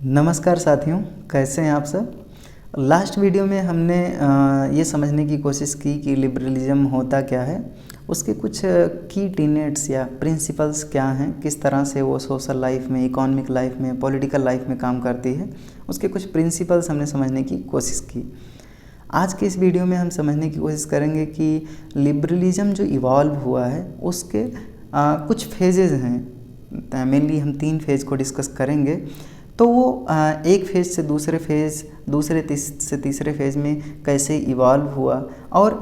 नमस्कार साथियों, कैसे हैं आप सब। लास्ट वीडियो में हमने ये समझने की कोशिश की कि लिबरलिज्म होता क्या है, उसके कुछ की टीनेट्स या प्रिंसिपल्स क्या हैं, किस तरह से वो सोशल लाइफ में, इकोनॉमिक लाइफ में, पॉलिटिकल लाइफ में काम करती है, उसके कुछ प्रिंसिपल्स हमने समझने की कोशिश की। आज के इस वीडियो में हम समझने की कोशिश करेंगे कि लिबरलिज्म जो इवॉल्व हुआ है उसके कुछ फेजेज़ हैं। मेनली हम 3 फेज़ को डिस्कस करेंगे। तो वो एक फेज़ से दूसरे फेज़, दूसरे से तीसरे फेज़ में कैसे इवॉल्व हुआ और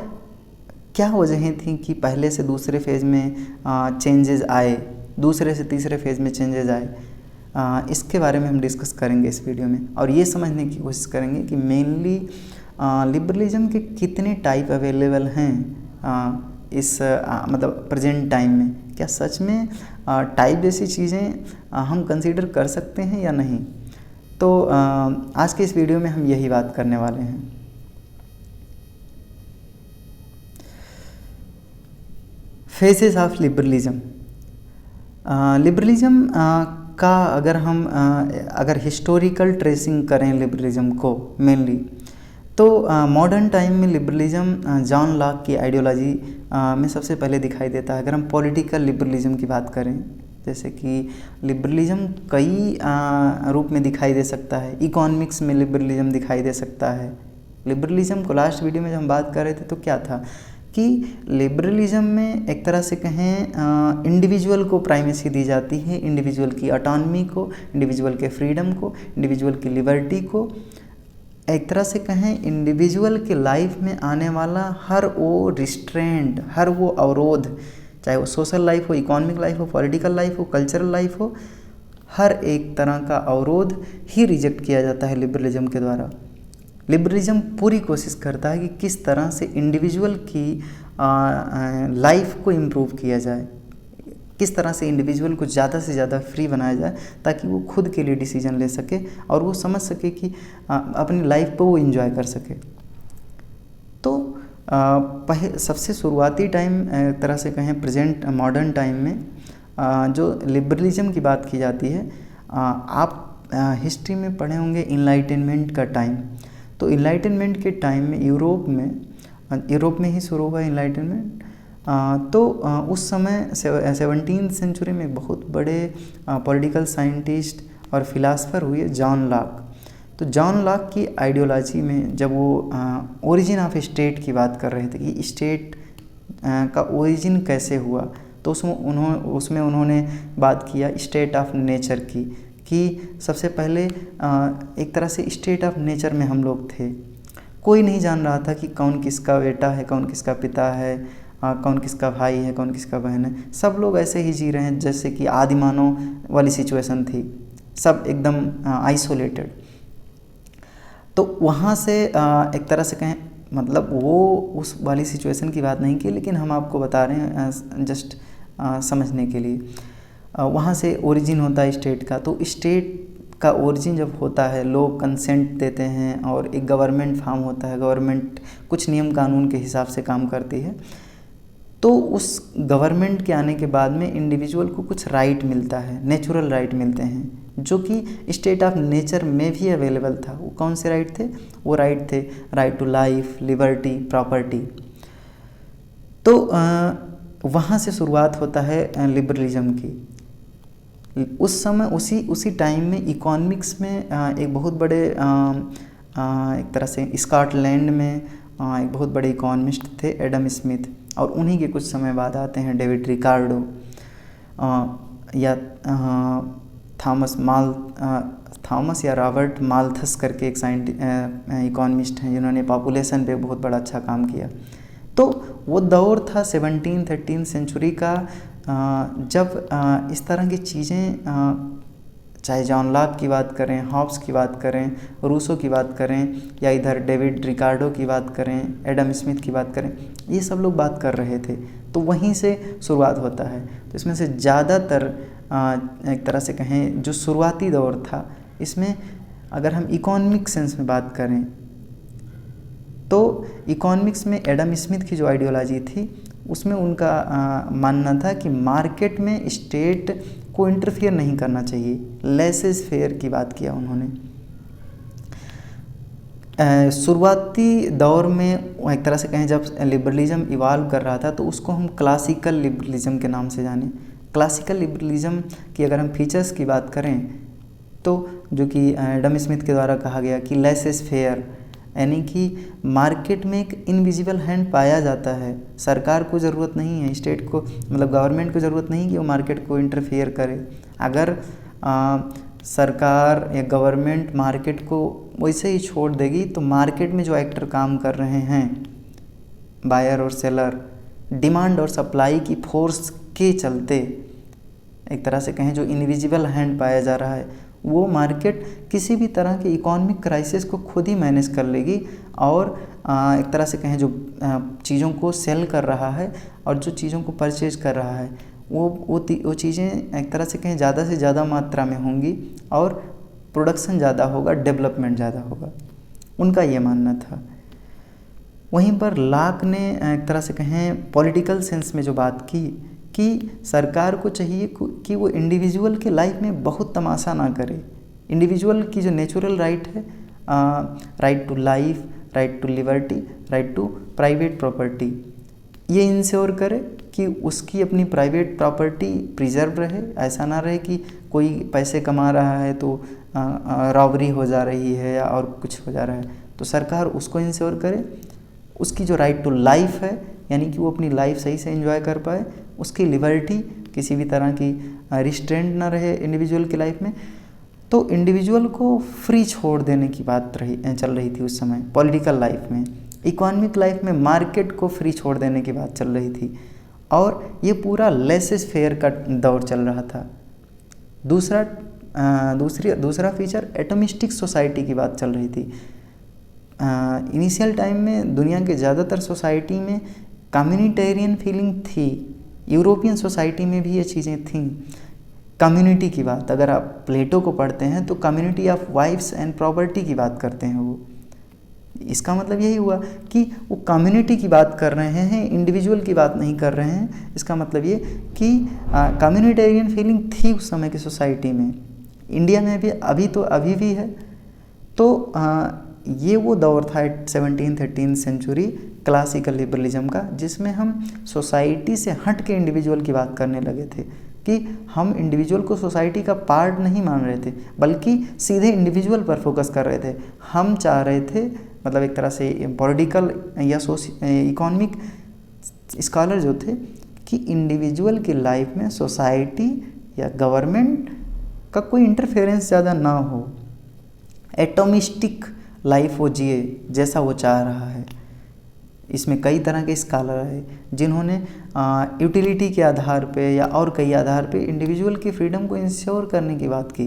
क्या वजहें थी कि पहले से दूसरे फेज़ में चेंजेस आए, दूसरे से तीसरे फेज़ में चेंजेस आए। इसके बारे में हम डिस्कस करेंगे इस वीडियो में और ये समझने की कोशिश करेंगे कि मेनली लिबरलिज्म के कितने टाइप अवेलेबल हैं इस मतलब प्रेजेंट टाइम में। क्या सच में टाइप जैसी चीज़ें हम कंसीडर कर सकते हैं या नहीं। तो आज के इस वीडियो में हम यही बात करने वाले हैं। Faces of liberalism. लिबरलिज्म का अगर हिस्टोरिकल ट्रेसिंग करें लिबरलिज्म को मेनली, तो मॉडर्न टाइम में लिबरलिज्म जॉन लॉक की आइडियोलॉजी में सबसे पहले दिखाई देता है। अगर हम पॉलिटिकल लिबरलिज्म की बात करें, जैसे कि लिबरलिज्म कई रूप में दिखाई दे सकता है। इकोनॉमिक्स में लिबरलिज्म दिखाई दे सकता है। लिबरलिज्म को लास्ट वीडियो में जब हम बात कर रहे थे तो क्या था कि लिबरलिज्म में एक तरह से कहें इंडिविजुअल को प्राइमेसी दी जाती है, इंडिविजुअल की ऑटोनॉमी को, इंडिविजुअल के फ्रीडम को, इंडिविजुअल की लिबर्टी को। एक तरह से कहें इंडिविजुअल के लाइफ में आने वाला हर वो रिस्ट्रेंट, हर वो अवरोध, चाहे वो सोशल लाइफ हो, इकोनॉमिक लाइफ हो, पॉलिटिकल लाइफ हो, कल्चरल लाइफ हो, हर एक तरह का अवरोध ही रिजेक्ट किया जाता है लिबरलिज्म के द्वारा। लिबरलिज्म पूरी कोशिश करता है कि किस तरह से इंडिविजुअल की लाइफ को इम्प्रूव किया जाए, किस तरह से इंडिविजुअल को ज़्यादा से ज़्यादा फ्री बनाया जाए ताकि वो खुद के लिए डिसीजन ले सके और वो समझ सके कि अपनी लाइफ को वो एंजॉय कर सके। तो सबसे शुरुआती टाइम एक तरह से कहें प्रेजेंट मॉडर्न टाइम में जो लिबरलिज्म की बात की जाती है, आप हिस्ट्री में पढ़े होंगे इनलाइटनमेंट का टाइम। तो इनलाइटनमेंट के टाइम में यूरोप में ही शुरू हुआ इनलाइटनमेंट। तो उस समय 17वीं सेंचुरी में बहुत बड़े पॉलिटिकल साइंटिस्ट और फिलासफर हुए जॉन लॉक। तो जॉन लॉक की आइडियोलॉजी में जब वो ओरिजिन ऑफ स्टेट की बात कर रहे थे कि स्टेट का ओरिजिन कैसे हुआ, तो उसमें उन्होंने बात किया स्टेट ऑफ नेचर की, कि सबसे पहले एक तरह से स्टेट ऑफ नेचर में हम लोग थे। कोई नहीं जान रहा था कि कौन किसका बेटा है, कौन किसका पिता है, कौन किसका भाई है, कौन किसका बहन है। सब लोग ऐसे ही जी रहे हैं जैसे कि आदिमानव वाली सिचुएशन थी, सब एकदम आइसोलेटेड। तो वहाँ से एक तरह से कहें मतलब वो उस वाली सिचुएशन की बात नहीं की, लेकिन हम आपको बता रहे हैं जस्ट समझने के लिए। वहाँ से ओरिजिन होता है स्टेट का। तो स्टेट का ओरिजिन जब होता है, लोग कंसेंट देते हैं और एक गवर्नमेंट फॉर्म होता है। गवर्नमेंट कुछ नियम कानून के हिसाब से काम करती है। तो उस गवर्नमेंट के आने के बाद में इंडिविजुअल को कुछ राइट मिलता है, नेचुरल राइट मिलते हैं, जो कि स्टेट ऑफ नेचर में भी अवेलेबल था। वो कौन से राइट थे? वो राइट थे right to life, liberty, property. तो वहाँ से शुरुआत होता है लिबरलिज्म की। उस समय उसी टाइम में इकोनॉमिक्स में एक बहुत बड़े एक तरह से स्कॉटलैंड में एक बहुत बड़े इकोनॉमिस्ट थे एडम स्मिथ, और उन्हीं के कुछ समय बाद आते हैं डेविड रिकार्डो या थॉमस या रॉबर्ट माल्थस करके एक इकोनॉमिस्ट हैं जिन्होंने पॉपुलेशन पे बहुत बड़ा अच्छा काम किया। तो वो दौर था 17-13 सेंचुरी का, जब इस तरह की चीज़ें, चाहे जॉन लॉक की बात करें, हॉब्स की बात करें, रूसो की बात करें, या इधर डेविड रिकार्डो की बात करें, एडम स्मिथ की बात करें, ये सब लोग बात कर रहे थे। तो वहीं से शुरुआत होता है। तो इसमें से ज़्यादातर एक तरह से कहें जो शुरुआती दौर था, इसमें अगर हम इकोनॉमिक सेंस में बात करें तो इकोनॉमिक्स में एडम स्मिथ की जो आइडियोलॉजी थी उसमें उनका मानना था कि मार्केट में स्टेट को इंटरफियर नहीं करना चाहिए, लेसेस फेयर की बात किया उन्होंने। शुरुआती दौर में एक तरह से कहें जब लिबरलिज़म इवाल्व कर रहा था तो उसको हम क्लासिकल लिबरलिज़म के नाम से जाने। क्लासिकल लिबरलिज़म की अगर हम फीचर्स की बात करें तो जो कि एडम स्मिथ के द्वारा कहा गया कि लेसेस फेयर, यानी कि मार्केट में एक इनविजिबल हैंड पाया जाता है। सरकार को ज़रूरत नहीं है, स्टेट को मतलब गवर्नमेंट को ज़रूरत नहीं कि वो मार्केट को इंटरफेयर करे। अगर सरकार या गवर्नमेंट मार्केट को वैसे ही छोड़ देगी तो मार्केट में जो एक्टर काम कर रहे हैं, बायर और सेलर, डिमांड और सप्लाई की फोर्स के चलते एक तरह से कहें जो इनविजिबल हैंड पाया जा रहा है, वो मार्केट किसी भी तरह के इकोनॉमिक क्राइसिस को खुद ही मैनेज कर लेगी और एक तरह से कहें जो चीज़ों को सेल कर रहा है और जो चीज़ों को परचेज कर रहा है वो चीज़ें एक तरह से कहें ज़्यादा से ज़्यादा मात्रा में होंगी और प्रोडक्शन ज़्यादा होगा, डेवलपमेंट ज़्यादा होगा, उनका ये मानना था। वहीं पर लाक ने एक तरह से कहें पॉलिटिकल सेंस में जो बात की कि सरकार को चाहिए कि वो इंडिविजुअल के लाइफ में बहुत तमाशा ना करे। इंडिविजुअल की जो नेचुरल राइट है, right to life, right to liberty, right to private property, ये इंश्योर करे कि उसकी अपनी प्राइवेट प्रॉपर्टी प्रिजर्व रहे। ऐसा ना रहे कि कोई पैसे कमा रहा है तो रॉबरी हो जा रही है या और कुछ हो जा रहा है, तो सरकार उसको इंश्योर करे। उसकी जो राइट टू लाइफ है, यानी कि वो अपनी लाइफ सही से एंजॉय कर पाए, उसकी लिबर्टी, किसी भी तरह की रिस्ट्रेंट ना रहे इंडिविजुअल की लाइफ में। तो इंडिविजुअल को फ्री छोड़ देने की बात चल रही थी उस समय पॉलिटिकल लाइफ में। इकोनॉमिक लाइफ में मार्केट को फ्री छोड़ देने की बात चल रही थी और ये पूरा लेसेस फेयर का दौर चल रहा था। दूसरा फीचर एटमिस्टिक सोसाइटी की बात चल रही थी। इनिशियल टाइम में दुनिया के ज़्यादातर सोसाइटी में कम्युनिटेरियन फीलिंग थी। यूरोपियन सोसाइटी में भी ये चीज़ें थीं। कम्युनिटी की बात अगर आप प्लेटो को पढ़ते हैं तो community of wives and property की बात करते हैं वो। इसका मतलब यही हुआ कि वो कम्युनिटी की बात कर रहे हैं, इंडिविजुअल की बात नहीं कर रहे हैं। इसका मतलब ये कि कम्युनिटेरियन फीलिंग थी उस समय की सोसाइटी में। इंडिया में भी अभी भी है। तो ये वो दौर था 17th-13th सेंचुरी क्लासिकल लिबरलिज्म का, जिसमें हम सोसाइटी से हट के इंडिविजुअल की बात करने लगे थे कि हम इंडिविजुअल को सोसाइटी का पार्ट नहीं मान रहे थे, बल्कि सीधे इंडिविजुअल पर फोकस कर रहे थे। हम चाह रहे थे, मतलब एक तरह से पॉलिटिकल या इकोनॉमिक स्कॉलर जो थे, कि इंडिविजुअल की लाइफ में सोसाइटी या गवर्नमेंट का कोई इंटरफेरेंस ज़्यादा ना हो, एटोमिस्टिक लाइफ वो जिए जैसा वो चाह रहा है। इसमें कई तरह के स्कॉलर हैं जिन्होंने यूटिलिटी के आधार पे या और कई आधार पे इंडिविजुअल की फ्रीडम को इंश्योर करने की बात की।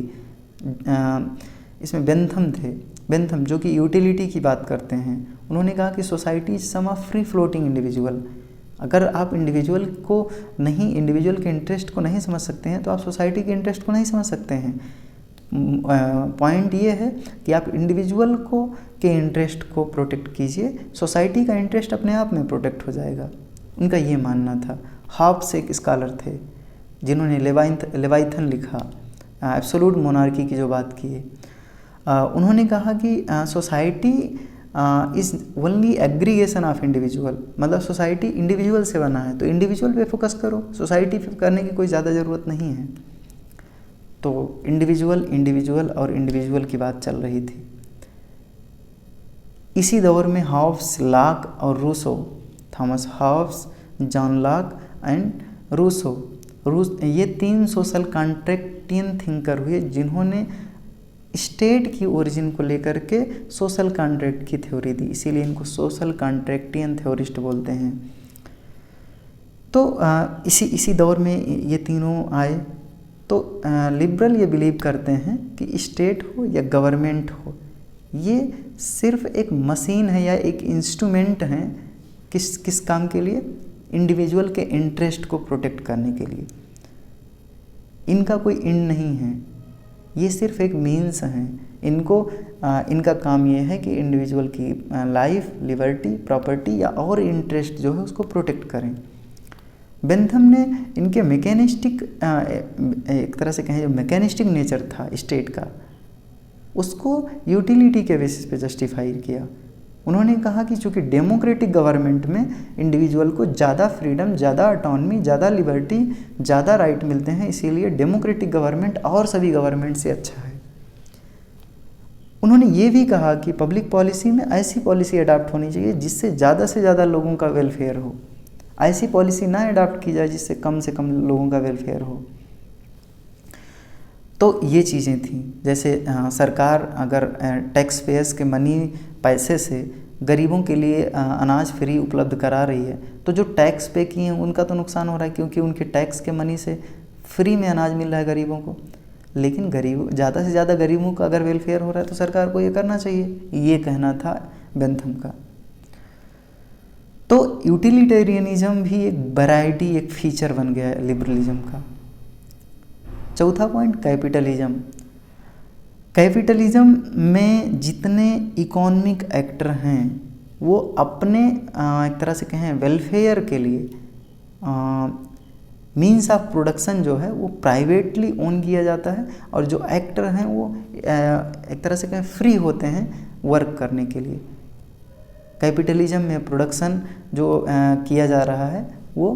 इसमें बेंथम जो कि यूटिलिटी की बात करते हैं, उन्होंने कहा कि society is sum of free floating individual. अगर आप इंडिविजुअल के इंटरेस्ट को नहीं समझ सकते हैं तो आप सोसाइटी के इंटरेस्ट को नहीं समझ सकते हैं। पॉइंट ये है कि आप इंडिविजुअल के इंटरेस्ट को प्रोटेक्ट कीजिए, सोसाइटी का इंटरेस्ट अपने आप में प्रोटेक्ट हो जाएगा। उनका ये मानना था। हॉब्स एक स्कॉलर थे जिन्होंने लेवाइथन लिखा, एब्सोल्यूट मोनार्की की जो बात की है। उन्होंने कहा कि society is only aggregation of individual, मतलब सोसाइटी इंडिविजुअल से बना है तो इंडिविजुअल पे फोकस करो, सोसाइटी पे करने की कोई ज़्यादा ज़रूरत नहीं है। तो इंडिविजुअल और इंडिविजुअल की बात चल रही थी। इसी दौर में हॉब्स, लॉक और Rousseau, Thomas Hobbes, John Locke and Rousseau, ये 3 सोशल कॉन्ट्रैक्टियन थिंकर हुए जिन्होंने स्टेट की ओरिजिन को लेकर के सोशल कॉन्ट्रैक्ट की थ्योरी दी, इसीलिए इनको सोशल कॉन्ट्रैक्टियन थ्योरिस्ट बोलते हैं। तो इसी दौर में ये तीनों आए। तो लिबरल ये बिलीव करते हैं कि स्टेट हो या गवर्नमेंट हो, ये सिर्फ एक मशीन है या एक इंस्ट्रूमेंट है किस काम के लिए, इंडिविजुअल के इंटरेस्ट को प्रोटेक्ट करने के लिए। इनका कोई एंड नहीं है, ये सिर्फ एक मीन्स हैं। इनका काम ये है कि इंडिविजुअल की लाइफ, लिबर्टी, प्रॉपर्टी या और इंटरेस्ट जो है उसको प्रोटेक्ट करें। बेंथम ने इनके मैकेनिस्टिक एक तरह से कहें जो मैकेनिस्टिक नेचर था स्टेट का, उसको यूटिलिटी के बेसिस पे जस्टिफाई किया। उन्होंने कहा कि चूँकि डेमोक्रेटिक गवर्नमेंट में इंडिविजुअल को ज़्यादा फ्रीडम, ज़्यादा ऑटोनमी, ज़्यादा लिबर्टी, ज़्यादा राइट मिलते हैं, इसीलिए डेमोक्रेटिक गवर्नमेंट और सभी गवर्नमेंट से अच्छा है। उन्होंने ये भी कहा कि पब्लिक पॉलिसी में ऐसी पॉलिसी अडॉप्ट होनी चाहिए जिससे ज़्यादा से ज़्यादा लोगों का वेलफेयर हो, ऐसी पॉलिसी ना अडॉप्ट की जाए जिससे कम से कम लोगों का वेलफेयर हो। तो ये चीज़ें थी, जैसे सरकार अगर टैक्स पेयर्स के मनी, पैसे से गरीबों के लिए अनाज फ्री उपलब्ध करा रही है, तो जो टैक्स पे किए हैं उनका तो नुकसान हो रहा है, क्योंकि उनके टैक्स के मनी से फ्री में अनाज मिल रहा है गरीबों को। लेकिन गरीब, ज़्यादा से ज़्यादा गरीबों का अगर वेलफेयर हो रहा है तो सरकार को ये करना चाहिए, ये कहना था बेंथम का। तो यूटिलिटेरियनिज्म भी एक वैरायटी, एक फीचर बन गया है लिबरलिज्म का। चौथा पॉइंट, कैपिटलिज्म। कैपिटलिज्म में जितने इकोनॉमिक एक्टर हैं वो अपने एक तरह से कहें वेलफेयर के लिए मीन्स ऑफ प्रोडक्शन जो है वो प्राइवेटली ओन किया जाता है, और जो एक्टर हैं वो एक तरह से कहें फ्री होते हैं वर्क करने के लिए। कैपिटलिज्म में प्रोडक्शन जो किया जा रहा है वो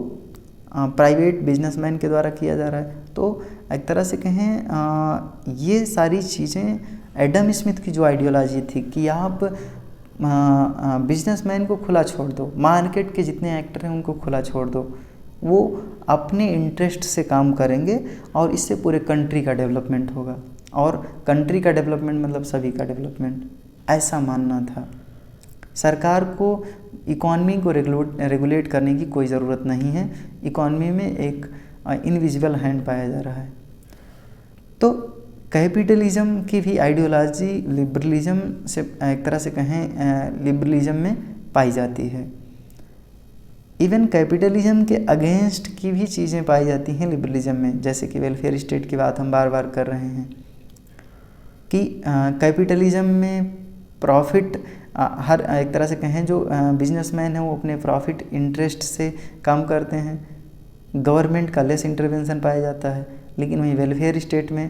प्राइवेट बिजनेसमैन के द्वारा किया जा रहा है। तो एक तरह से कहें ये सारी चीज़ें एडम स्मिथ की जो आइडियोलॉजी थी कि आप बिजनेसमैन को खुला छोड़ दो, मार्केट के जितने एक्टर हैं उनको खुला छोड़ दो, वो अपने इंटरेस्ट से काम करेंगे और इससे पूरे कंट्री का डेवलपमेंट होगा, और कंट्री का डेवलपमेंट मतलब सभी का डेवलपमेंट, ऐसा मानना था। सरकार को इकॉनमी को रेगुलेट करने की कोई ज़रूरत नहीं है, इकॉनमी में एक इनविजिबल हैंड पाया जा रहा है। तो कैपिटलिज्म की भी आइडियोलॉजी लिबरलिज्म से एक तरह से कहें लिबरलिज्म में पाई जाती है। इवन कैपिटलिज्म के अगेंस्ट की भी चीज़ें पाई जाती हैं लिबरलिज्म में, जैसे कि वेलफेयर स्टेट की बात हम बार बार कर रहे हैं कि कैपिटलिज्म में प्रॉफिट हर एक तरह से कहें जो बिजनेसमैन है वो अपने प्रॉफिट इंटरेस्ट से काम करते हैं, गवर्नमेंट का लेस इंटरवेंशन पाया जाता है। लेकिन वहीं वेलफेयर स्टेट में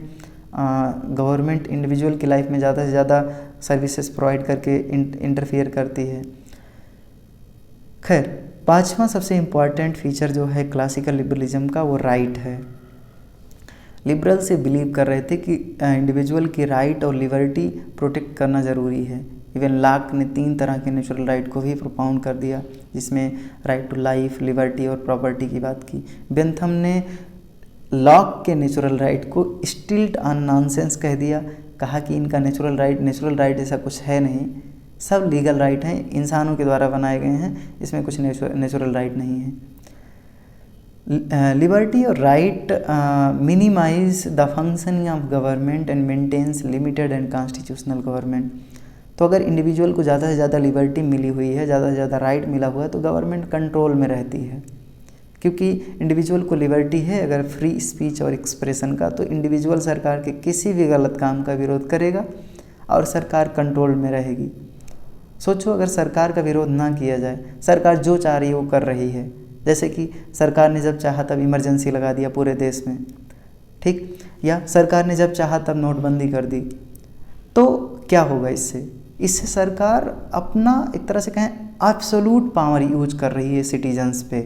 गवर्नमेंट इंडिविजुअल की लाइफ में ज़्यादा से ज़्यादा सर्विसेज प्रोवाइड करके इंटरफियर करती है। खैर, पांचवा सबसे इम्पॉर्टेंट फीचर जो है क्लासिकल लिबरलिज्म का वो राइट है। लिबरल से बिलीव कर रहे थे कि इंडिविजुअल की राइट और लिबर्टी प्रोटेक्ट करना ज़रूरी है। इवन लॉक ने 3 तरह के नेचुरल राइट को भी प्रोपाउंड कर दिया, जिसमें राइट टू लाइफ, लिबर्टी और प्रॉपर्टी की बात की। बेंथम ने लॉक के नेचुरल राइट को स्टिल्ट ऑन नॉनसेंस कह दिया, कहा कि इनका नेचुरल राइट ऐसा कुछ है नहीं, सब लीगल राइट हैं, इंसानों के द्वारा बनाए गए हैं, इसमें कुछ नेचुरल राइट नहीं है। लिबर्टी और right minimize the functioning of government and maintains limited and constitutional government. तो अगर इंडिविजुअल को ज़्यादा से ज़्यादा लिबर्टी मिली हुई है, ज़्यादा से ज़्यादा राइट मिला हुआ है, तो गवर्नमेंट कंट्रोल में रहती है, क्योंकि इंडिविजुअल को लिबर्टी है अगर फ्री स्पीच और एक्सप्रेशन का, तो इंडिविजुअल सरकार के किसी भी गलत काम का विरोध करेगा और सरकार कंट्रोल में रहेगी। सोचो अगर सरकार का विरोध ना किया जाए, सरकार जो चाह रही है वो कर रही है, जैसे कि सरकार ने जब चाहा तब इमरजेंसी लगा दिया पूरे देश में, ठीक, या सरकार ने जब चाहा तब नोटबंदी कर दी, तो क्या होगा इससे सरकार अपना एक तरह से कहें एब्सोल्यूट पावर यूज कर रही है सिटीजन्स पे।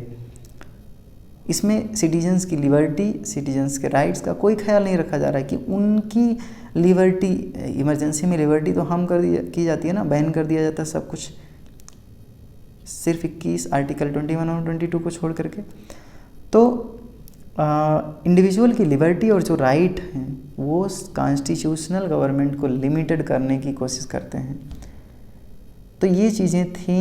इसमें सिटीजन्स की लिबर्टी, सिटीजन्स के राइट्स का कोई ख्याल नहीं रखा जा रहा है कि उनकी लिबर्टी, इमरजेंसी में लिबर्टी तो हम की जाती है ना, बैन कर दिया जाता है सब कुछ, सिर्फ 21 आर्टिकल 21 और 22 को छोड़ करके। तो इंडिविजुअल की लिबर्टी और जो राइट हैं वो कॉन्स्टिट्यूशनल गवर्नमेंट को लिमिटेड करने की कोशिश करते हैं। तो ये चीज़ें थी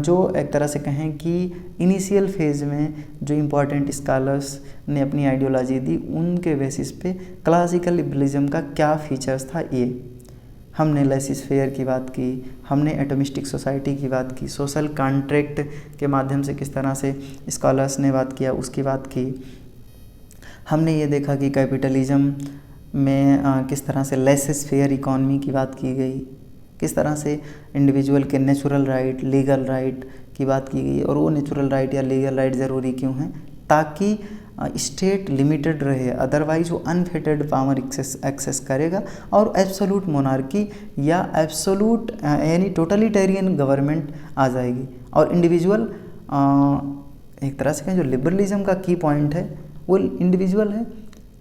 जो एक तरह से कहें कि इनिशियल फेज़ में जो इम्पोर्टेंट स्कॉलर्स ने अपनी आइडियोलॉजी दी, उनके बेसिस पे क्लासिकल लिबरलिज्म का क्या फीचर्स था। ये हमने लेसिस फेयर की बात की, हमने एटोमिस्टिक सोसाइटी की बात की, सोशल कॉन्ट्रैक्ट के माध्यम से किस तरह से स्कॉलर्स ने बात किया उसकी बात की। हमने ये देखा कि कैपिटलिज्म में किस तरह से लेसिस फेयर इकॉनमी की बात की गई, किस तरह से इंडिविजुअल के नेचुरल राइट, लीगल राइट की बात की गई, और वो नेचुरल राइट या लीगल राइट ज़रूरी क्यों हैं, ताकि स्टेट लिमिटेड रहे, अदरवाइज वो अनफेटेड पावर एक्सेस करेगा और एब्सोलूट मोनार्की या एब्सोलूट यानी टोटलिटेरियन गवर्नमेंट आ जाएगी। और इंडिविजुअल एक तरह से कहें जो लिबरलिज्म का की पॉइंट है वो इंडिविजुअल है।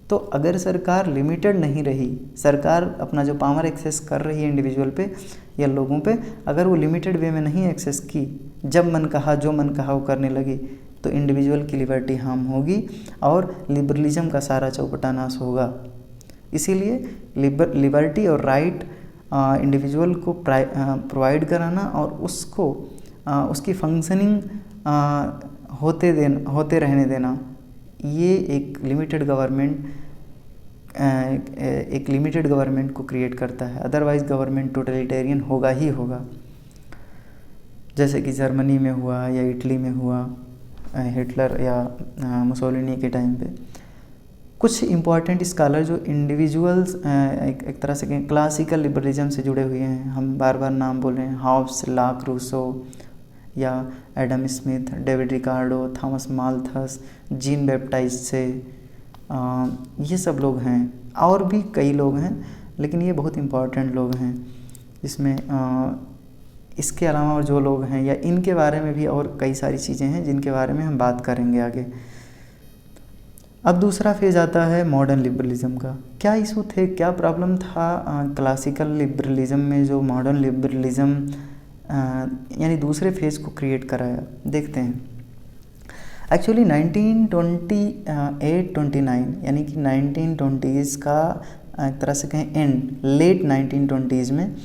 तो अगर सरकार लिमिटेड नहीं रही, सरकार अपना जो पावर एक्सेस कर रही है इंडिविजुअल पे या लोगों पे, अगर वो लिमिटेड वे में नहीं एक्सेस की, जब मन कहा जो मन कहा वो करने लगी, तो इंडिविजुअल की लिबर्टी हार्म होगी और लिबरलिज्म का सारा चौपटा नाश होगा। इसीलिए लिबर्टी और राइट इंडिविजुअल को प्रोवाइड कराना और उसको उसकी फंक्शनिंग होते रहने देना, ये एक लिमिटेड गवर्नमेंट को क्रिएट करता है। अदरवाइज गवर्नमेंट टोटलिटेरियन होगा ही होगा, जैसे कि जर्मनी में हुआ या इटली में हुआ, हिटलर या मुसोलिनी के टाइम पे। कुछ इम्पॉर्टेंट स्कॉलर जो इंडिविजुअल्स एक तरह से क्लासिकल लिबरलिज्म से जुड़े हुए हैं, हम बार बार नाम बोल रहे हैं, हॉब्स, लाक, रूसो या Adam Smith, David Ricardo, Thomas Malthus, Jean Baptiste से, ये सब लोग हैं। और भी कई लोग हैं, लेकिन ये बहुत इम्पॉर्टेंट लोग हैं। इसमें इसके अलावा और जो लोग हैं या इनके बारे में भी और कई सारी चीज़ें हैं जिनके बारे में हम बात करेंगे आगे। अब दूसरा फेज आता है मॉडर्न लिबरलिज्म का। क्या इशू थे, क्या प्रॉब्लम था क्लासिकल लिबरलिज्म में जो मॉडर्न लिबरलिज्म यानी दूसरे फेज को क्रिएट कराया, देखते हैं। एक्चुअली 1928-29 यानी कि 1920s का एक तरह से कहें एंड, लेट 1920s में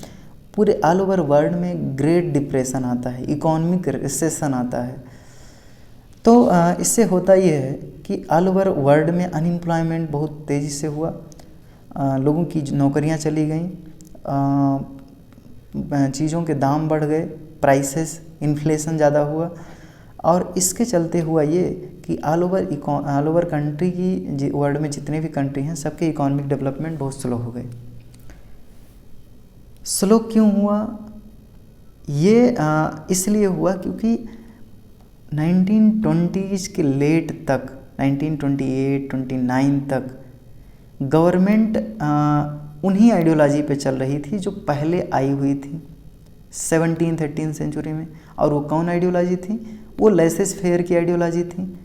पूरे ऑल ओवर वर्ल्ड में ग्रेट डिप्रेशन आता है, इकोनॉमिक रिसेशन आता है। तो इससे होता ये है कि ऑल ओवर वर्ल्ड में अनएम्प्लॉयमेंट बहुत तेज़ी से हुआ, लोगों की नौकरियां चली गईं, चीज़ों के दाम बढ़ गए, प्राइसेस, इन्फ्लेशन ज़्यादा हुआ, और इसके चलते हुआ ये कि ऑल ओवर कंट्री की वर्ल्ड में जितने भी कंट्री हैं सबके इकोनॉमिक डेवलपमेंट बहुत स्लो हो गए। स्लो क्यों हुआ? ये इसलिए हुआ क्योंकि 1920s के लेट तक, 1928-29 तक गवर्नमेंट उन्हीं आइडियोलॉजी पे चल रही थी जो पहले आई हुई थी 17th-18th सेंचुरी में। और वो कौन आइडियोलॉजी थी? वो लेसेस फेयर की आइडियोलॉजी थी।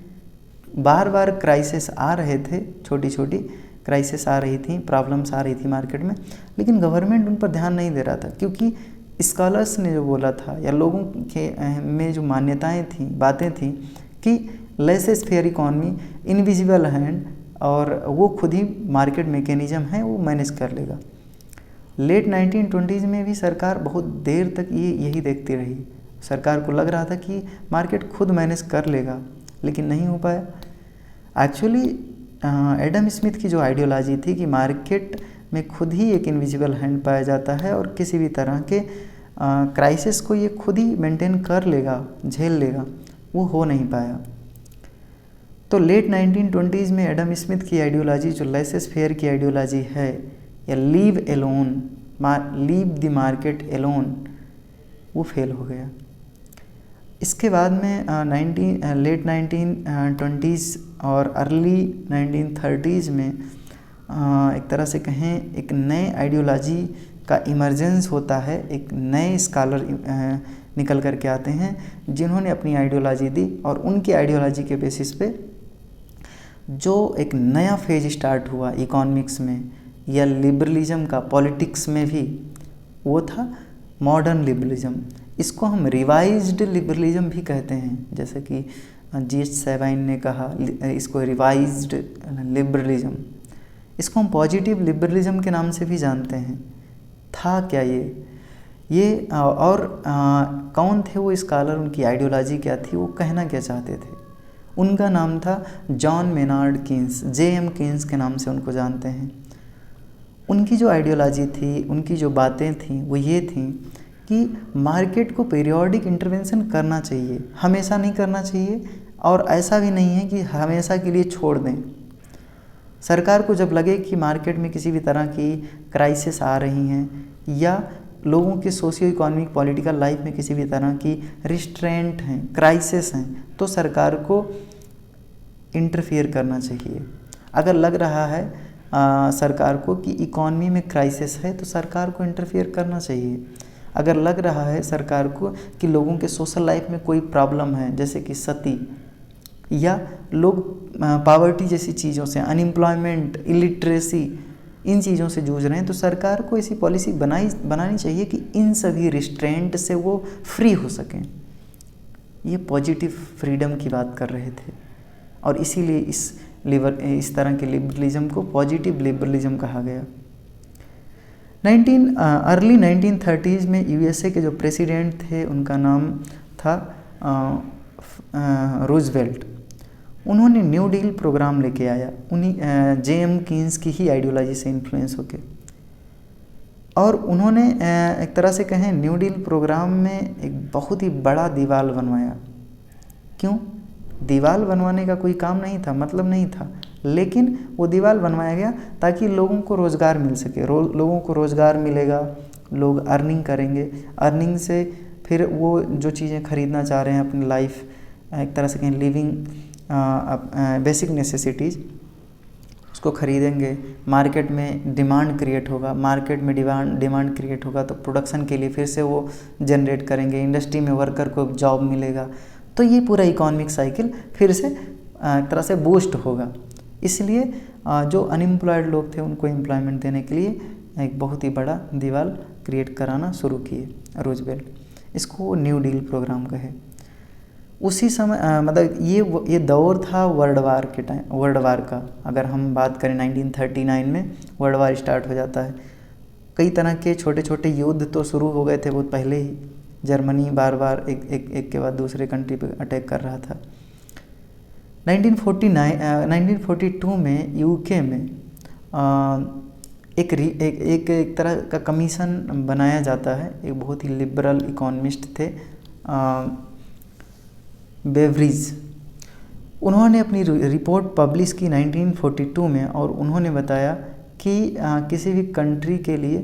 बार बार क्राइसिस आ रहे थे, छोटी छोटी क्राइसिस आ रही थी, प्रॉब्लम्स आ रही थी मार्केट में, लेकिन गवर्नमेंट उन पर ध्यान नहीं दे रहा था, क्योंकि स्कॉलर्स ने जो बोला था या लोगों के में जो मान्यताएं थी, बातें थी कि laces fair economy, invisible hand, और वो खुद ही मार्केट मैकेनिज्म है, वो मैनेज कर लेगा। लेट 1920s में भी सरकार बहुत देर तक यही देखती रही। सरकार को लग रहा था कि मार्केट खुद मैनेज कर लेगा, लेकिन नहीं हो पाया। एक्चुअली एडम स्मिथ की जो आइडियोलॉजी थी कि मार्केट में खुद ही एक इनविजिबल हैंड पाया जाता है और किसी भी तरह के क्राइसिस को ये खुद ही मेंटेन कर लेगा, झेल लेगा, वो हो नहीं पाया। तो लेट 1920s में एडम स्मिथ की आइडियोलॉजी जो लेसेस फेयर की आइडियोलॉजी है, या लीव द मार्केट एलोन, वो फेल हो गया। इसके बाद में लेट 1920s और अर्ली 1930s में एक तरह से कहें एक नए आइडियोलॉजी का इमर्जेंस होता है। एक नए स्कॉलर निकल कर के आते हैं जिन्होंने अपनी आइडियोलॉजी दी, और उनकी आइडियोलॉजी के बेसिस पे जो एक नया फेज स्टार्ट हुआ इकोनॉमिक्स में या लिबरलिज्म का, पॉलिटिक्स में भी, वो था मॉडर्न लिबरलिज्म। इसको हम रिवाइज्ड लिबरलिज्म भी कहते हैं, जैसे कि G.H. सेवाइन ने कहा इसको रिवाइज्ड लिबरलिज्म। इसको हम पॉजिटिव लिबरलिज्म के नाम से भी जानते हैं। था क्या ये और कौन थे वो स्कॉलर, उनकी आइडियोलॉजी क्या थी, वो कहना क्या चाहते थे? उनका नाम था John Maynard Keynes, J.M. Keynes के नाम से उनको जानते हैं। उनकी जो आइडियोलॉजी थी, उनकी जो बातें थीं, वो ये थीं कि मार्केट को पीरियोडिक इंटरवेंशन करना चाहिए, हमेशा नहीं करना चाहिए, और ऐसा भी नहीं है कि हमेशा के लिए छोड़ दें। सरकार को जब लगे कि मार्केट में किसी भी तरह की क्राइसिस आ रही हैं या लोगों के सोशियो इकोनॉमिक पॉलिटिकल लाइफ में किसी भी तरह की रिस्ट्रेंट हैं, क्राइसिस हैं, तो सरकार को इंटरफियर करना चाहिए। अगर लग रहा है सरकार को कि इकॉनमी में क्राइसिस है तो सरकार को इंटरफियर करना चाहिए। अगर लग रहा है सरकार को कि लोगों के सोशल लाइफ में कोई प्रॉब्लम है, जैसे कि सती या लोग पावर्टी जैसी चीज़ों से, अनएम्प्लॉयमेंट, इलिटरेसी, इन चीज़ों से जूझ रहे हैं, तो सरकार को ऐसी पॉलिसी बनानी चाहिए कि इन सभी रिस्ट्रेंट से वो फ्री हो सकें। ये पॉजिटिव फ्रीडम की बात कर रहे थे और इसीलिए इस तरह के लिबरलिज्म को पॉजिटिव लिबरलिज्म कहा गया। अर्ली 1930s में यूएसए के जो प्रेसिडेंट थे उनका नाम था रूजवेल्ट। उन्होंने न्यू डील प्रोग्राम लेके आया, उन्हीं जेएम कीन्स की ही आइडियोलॉजी से इन्फ्लुएंस होके, और उन्होंने एक तरह से कहें न्यू डील प्रोग्राम में एक बहुत ही बड़ा दीवार बनवाया। क्यों? दीवार बनवाने का कोई काम नहीं था, मतलब नहीं था, लेकिन वो दीवार बनवाया गया ताकि लोगों को रोज़गार मिल सके। लोगों को रोज़गार मिलेगा, लोग अर्निंग करेंगे, अर्निंग से फिर वो जो चीज़ें खरीदना चाह रहे हैं अपनी लाइफ, एक तरह से कहें लिविंग बेसिक नेसेसिटीज़, उसको खरीदेंगे। मार्केट में डिमांड क्रिएट होगा, मार्केट में डिमांड क्रिएट होगा तो प्रोडक्शन के लिए फिर से वो जनरेट करेंगे, इंडस्ट्री में वर्कर को जॉब मिलेगा, तो ये पूरा इकोनॉमिक साइकिल फिर से एक तरह से बूस्ट होगा। इसलिए जो अनएम्प्लॉयड लोग थे उनको एम्प्लॉयमेंट देने के लिए एक बहुत ही बड़ा दीवार क्रिएट कराना शुरू किए रूजवेल्ट। इसको न्यू डील प्रोग्राम कहे। उसी समय मतलब ये दौर था वर्ल्ड वार का। अगर हम बात करें 1939 में वर्ल्ड वार स्टार्ट हो जाता है। कई तरह के छोटे छोटे युद्ध तो शुरू हो गए थे बहुत पहले ही। जर्मनी बार बार एक के बाद दूसरे कंट्री पे अटैक कर रहा था। 1942 में यूके में एक तरह का कमीशन बनाया जाता है। एक बहुत ही लिबरल इकोनॉमिस्ट थे बेवरीज। उन्होंने अपनी रिपोर्ट पब्लिश की 1942 में और उन्होंने बताया कि किसी भी कंट्री के लिए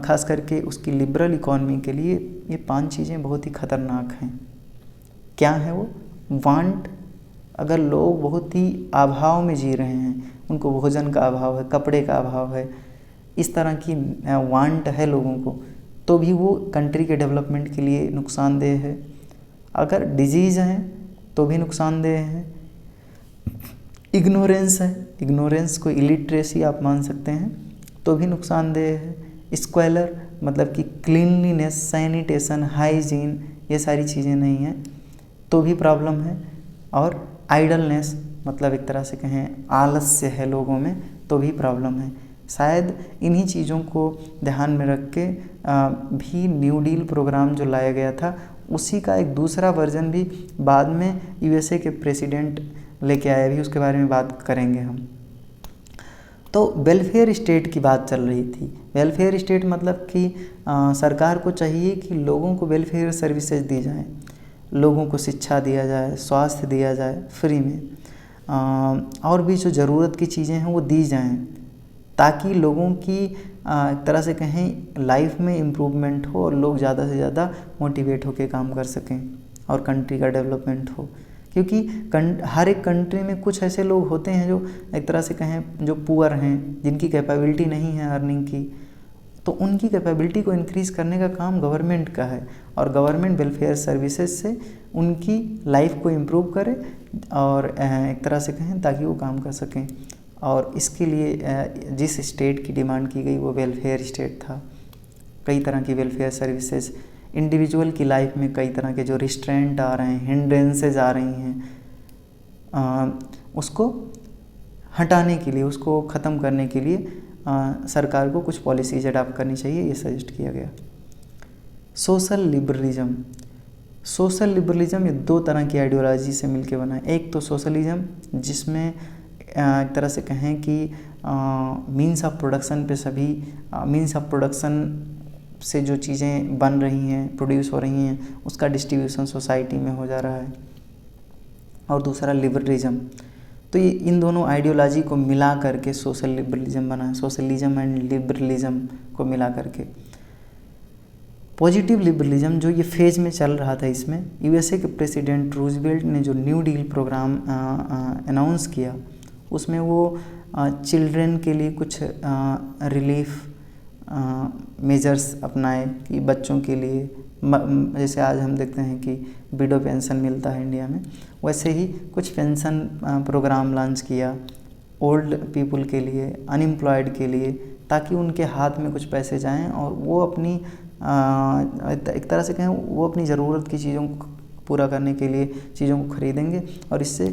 खास करके उसकी लिबरल इकॉनमी के लिए ये 5 चीज़ें बहुत ही ख़तरनाक हैं। क्या है वो? वांट, अगर लोग बहुत ही अभाव में जी रहे हैं, उनको भोजन का अभाव है, कपड़े का अभाव है, इस तरह की वांट है लोगों को, तो भी वो कंट्री के डेवलपमेंट के लिए नुकसानदेह है। अगर डिजीज़ है तो भी नुकसानदेह है। इग्नोरेंस है, इग्नोरेंस को इलिटरेसी आप मान सकते हैं, तो भी नुकसानदेह है। स्क्वेलर मतलब कि क्लीनलीनेस, सैनिटेशन, हाइजीन, ये सारी चीज़ें नहीं हैं तो भी प्रॉब्लम है। और आइडलनेस मतलब एक तरह से कहें आलस्य है लोगों में, तो भी प्रॉब्लम है। शायद इन्हीं चीज़ों को ध्यान में रख के भी न्यू डील प्रोग्राम जो लाया गया था उसी का एक दूसरा वर्जन भी बाद में यूएसए के प्रेसिडेंट लेके आए, भी उसके बारे में बात करेंगे हम। तो वेलफेयर स्टेट की बात चल रही थी। वेलफेयर स्टेट मतलब कि सरकार को चाहिए कि लोगों को वेलफेयर सर्विसेज दी जाएं, लोगों को शिक्षा दिया जाए, स्वास्थ्य दिया जाए फ्री में, और भी जो ज़रूरत की चीज़ें हैं वो दी जाएं, ताकि लोगों की एक तरह से कहें लाइफ में इम्प्रूवमेंट हो और लोग ज़्यादा से ज़्यादा मोटिवेट होकर काम कर सकें और कंट्री का डेवलपमेंट हो। क्योंकि हर एक कंट्री में कुछ ऐसे लोग होते हैं जो एक तरह से कहें जो पुअर हैं, जिनकी कैपेबिलिटी नहीं है अर्निंग की, तो उनकी कैपेबिलिटी को इंक्रीज़ करने का काम गवर्नमेंट का है और गवर्नमेंट वेलफेयर सर्विसेज से उनकी लाइफ को इम्प्रूव करे और एक तरह से कहें ताकि वो काम कर सकें। और इसके लिए जिस स्टेट की डिमांड की गई वो वेलफेयर स्टेट था। कई तरह की वेलफेयर सर्विसेज, इंडिविजुअल की लाइफ में कई तरह के जो रिस्ट्रेंट आ रहे हैं, हिंड्रेंसेज आ रही हैं, उसको हटाने के लिए, उसको ख़त्म करने के लिए सरकार को कुछ पॉलिसीज अडॉप्ट करनी चाहिए, ये सजेस्ट किया गया। Social liberalism. सोशल लिबरलिज्म ये 2 तरह की आइडियोलॉजी से मिलकर बना है। एक तो सोशलिज्म जिसमें एक तरह से कहें कि मीन्स ऑफ प्रोडक्शन पे सभी मीन्स ऑफ प्रोडक्शन से जो चीज़ें बन रही हैं, प्रोड्यूस हो रही हैं, उसका डिस्ट्रीब्यूशन सोसाइटी में हो जा रहा है। और दूसरा लिबरलिज्म। तो ये इन दोनों आइडियोलॉजी को मिला करके सोशल लिबरलिज्म बना है, सोशलिज्म एंड लिबरलिज्म को मिला करके। पॉजिटिव लिबरलिज्म जो ये फेज़ में चल रहा था, इसमें यूएसए के प्रेसिडेंट रूजवेल्ट ने जो न्यू डील प्रोग्राम अनाउंस किया, उसमें वो चिल्ड्रन के लिए कुछ रिलीफ मेजर्स अपनाए कि बच्चों के लिए, जैसे आज हम देखते हैं कि विडो पेंशन मिलता है इंडिया में, वैसे ही कुछ पेंशन प्रोग्राम लॉन्च किया ओल्ड पीपल के लिए, अनएम्प्लॉयड के लिए, ताकि उनके हाथ में कुछ पैसे जाएं और वो अपनी एक तरह से कहें वो अपनी ज़रूरत की चीज़ों को पूरा करने के लिए चीज़ों को खरीदेंगे और इससे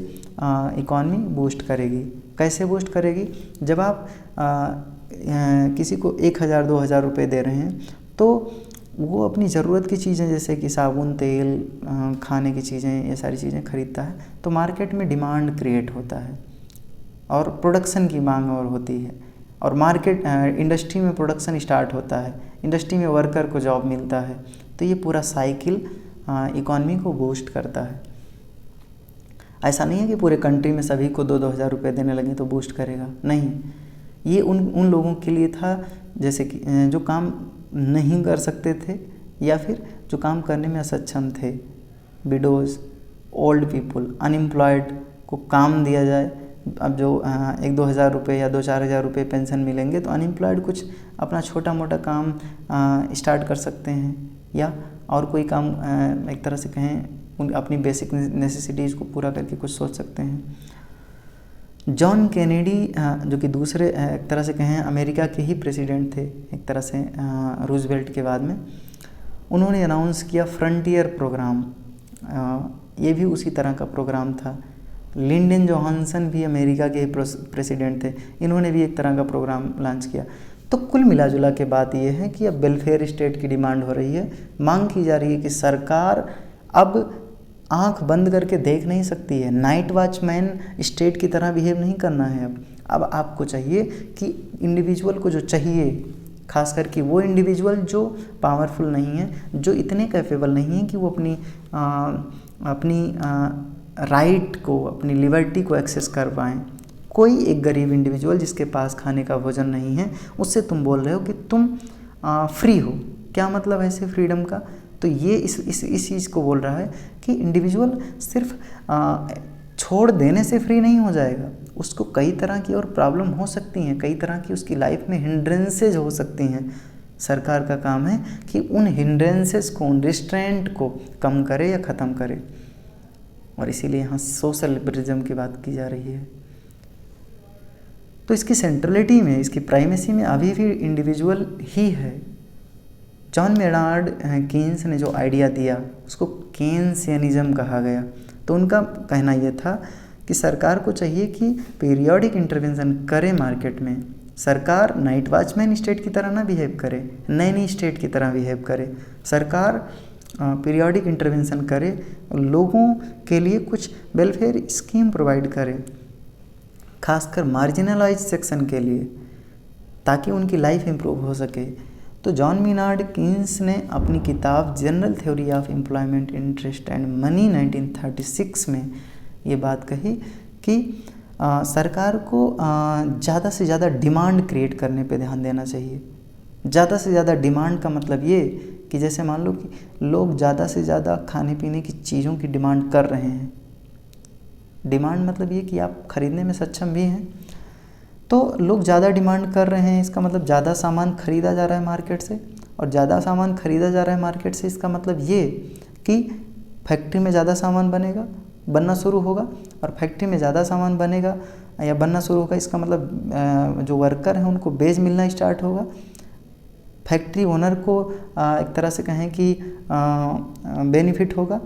इकॉनमी बूस्ट करेगी। कैसे बूस्ट करेगी? जब आप किसी को 1000 2000 रुपये दे रहे हैं तो वो अपनी ज़रूरत की चीज़ें जैसे कि साबुन, तेल, खाने की चीज़ें, ये सारी चीज़ें खरीदता है तो मार्केट में डिमांड क्रिएट होता है और प्रोडक्शन की मांग और होती है और मार्केट इंडस्ट्री में प्रोडक्शन स्टार्ट होता है, इंडस्ट्री में वर्कर को जॉब मिलता है, तो ये पूरा साइकिल इकॉनमी को बूस्ट करता है। ऐसा नहीं है कि पूरे कंट्री में सभी को 2-2 हज़ार रुपये देने लगे तो बूस्ट करेगा, नहीं, ये उन लोगों के लिए था जैसे कि जो काम नहीं कर सकते थे या फिर जो काम करने में असक्षम थे, विडोज़, ओल्ड पीपल, अनएम्प्लॉयड को काम दिया जाए। अब जो 1-2 हज़ार रुपये या 2-4 हज़ार रुपये पेंशन मिलेंगे तो अनएम्प्लॉयड कुछ अपना छोटा मोटा काम स्टार्ट कर सकते हैं या और कोई काम एक तरह से कहें अपनी बेसिक नेसेसिटीज़ को पूरा करके कुछ सोच सकते हैं। जॉन कैनेडी जो कि दूसरे एक तरह से कहें अमेरिका के ही प्रेसिडेंट थे एक तरह से रूजवेल्ट के बाद में, उन्होंने अनाउंस किया फ्रंटियर प्रोग्राम। ये भी उसी तरह का प्रोग्राम था। लिंडन जॉनसन भी अमेरिका के प्रेसिडेंट थे, इन्होंने भी एक तरह का प्रोग्राम लॉन्च किया। तो कुल मिला जुला के बात ये है कि अब वेलफेयर स्टेट की डिमांड हो रही है, मांग की जा रही है कि सरकार अब आंख बंद करके देख नहीं सकती है, नाइट वॉचमैन स्टेट की तरह बिहेव नहीं करना है। अब आपको चाहिए कि इंडिविजुअल को जो चाहिए, खास करके वो इंडिविजुअल जो पावरफुल नहीं है, जो इतने कैपेबल नहीं है कि वो अपनी राइट को, अपनी लिबर्टी को एक्सेस कर पाएँ। कोई एक गरीब इंडिविजुअल जिसके पास खाने का भोजन नहीं है, उससे तुम बोल रहे हो कि तुम फ्री हो। क्या मतलब है ऐसे फ्रीडम का? तो ये इस चीज़ को बोल रहा है कि इंडिविजुअल सिर्फ छोड़ देने से फ्री नहीं हो जाएगा, उसको कई तरह की और प्रॉब्लम हो सकती हैं, कई तरह की उसकी लाइफ में हिंड्रेंसेज हो सकती हैं। सरकार का काम है कि उन हिंड्रेंसेस को, उन रिस्ट्रेंट को कम करे या ख़त्म करे, और इसीलिए यहाँ सोशल लिबरलिज्म की बात की जा रही है। तो इसकी सेंट्रलिटी में, इसकी प्राइमेसी में अभी भी इंडिविजुअल ही है। जॉन मेनार्ड कीन्स ने जो आइडिया दिया उसको केन्सियनिज्म कहा गया। तो उनका कहना यह था कि सरकार को चाहिए कि पीरियोडिक इंटरवेंशन करे मार्केट में। सरकार नाइट वॉचमैन स्टेट की तरह ना बिहेव करे, नैनी स्टेट की तरह बिहेव करे। सरकार पीरियोडिक इंटरवेंशन करे, लोगों के लिए कुछ वेलफेयर स्कीम प्रोवाइड करे, खासकर मार्जिनलाइज सेक्शन के लिए, ताकि उनकी लाइफ इम्प्रूव हो सके। तो जॉन मेनार्ड कीन्स ने अपनी किताब general theory of employment, interest and money 1936 में ये बात कही कि सरकार को ज़्यादा से ज़्यादा डिमांड क्रिएट करने पे ध्यान देना चाहिए। ज़्यादा से ज़्यादा डिमांड का मतलब ये कि जैसे मान लो कि लोग ज़्यादा से ज़्यादा खाने पीने की चीज़ों की डिमांड कर रहे हैं। डिमांड मतलब ये कि आप ख़रीदने में सक्षम भी हैं, तो लोग ज़्यादा डिमांड कर रहे हैं, इसका मतलब ज़्यादा सामान ख़रीदा जा रहा है मार्केट से, और ज़्यादा सामान ख़रीदा जा रहा है मार्केट से, इसका मतलब ये कि फैक्ट्री में ज़्यादा सामान बनना शुरू होगा, और फैक्ट्री में ज़्यादा सामान बनेगा या बनना शुरू होगा, इसका मतलब जो वर्कर हैं उनको वेज मिलना स्टार्ट होगा। फैक्ट्री ओनर को एक तरह से कहें कि बेनिफिट होगा।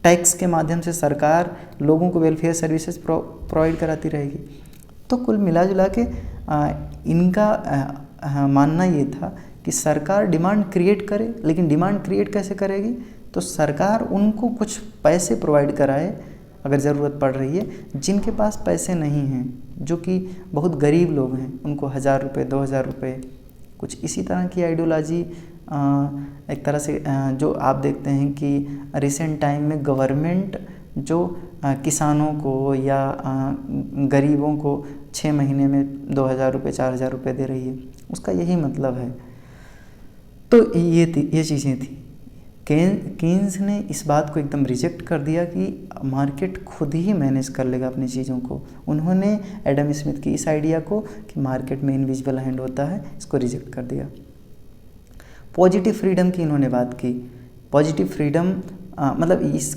टैक्स के माध्यम से सरकार लोगों को वेलफेयर सर्विसेज प्रोवाइड कराती रहेगी। तो कुल मिला जुला के इनका मानना ये था कि सरकार डिमांड क्रिएट करे, लेकिन डिमांड क्रिएट कैसे करेगी? तो सरकार उनको कुछ पैसे प्रोवाइड कराए अगर ज़रूरत पड़ रही है, जिनके पास पैसे नहीं हैं, जो कि बहुत गरीब लोग हैं, उनको 1000 रुपये 2000 रुपये, कुछ इसी तरह की आइडियोलॉजी एक तरह से जो आप देखते हैं कि रिसेंट टाइम में गवर्नमेंट जो किसानों को या गरीबों को 6 महीने में 2000 रुपये 4000 रुपये दे रही है, उसका यही मतलब है। तो ये चीज़ें थी। केन्स ने इस बात को एकदम रिजेक्ट कर दिया कि मार्केट खुद ही मैनेज कर लेगा अपनी चीज़ों को। उन्होंने एडम स्मिथ की इस आइडिया को कि मार्केट में इनविजिबल हैंड होता है, इसको रिजेक्ट कर दिया। पॉजिटिव फ्रीडम की इन्होंने बात की। पॉजिटिव फ्रीडम मतलब इस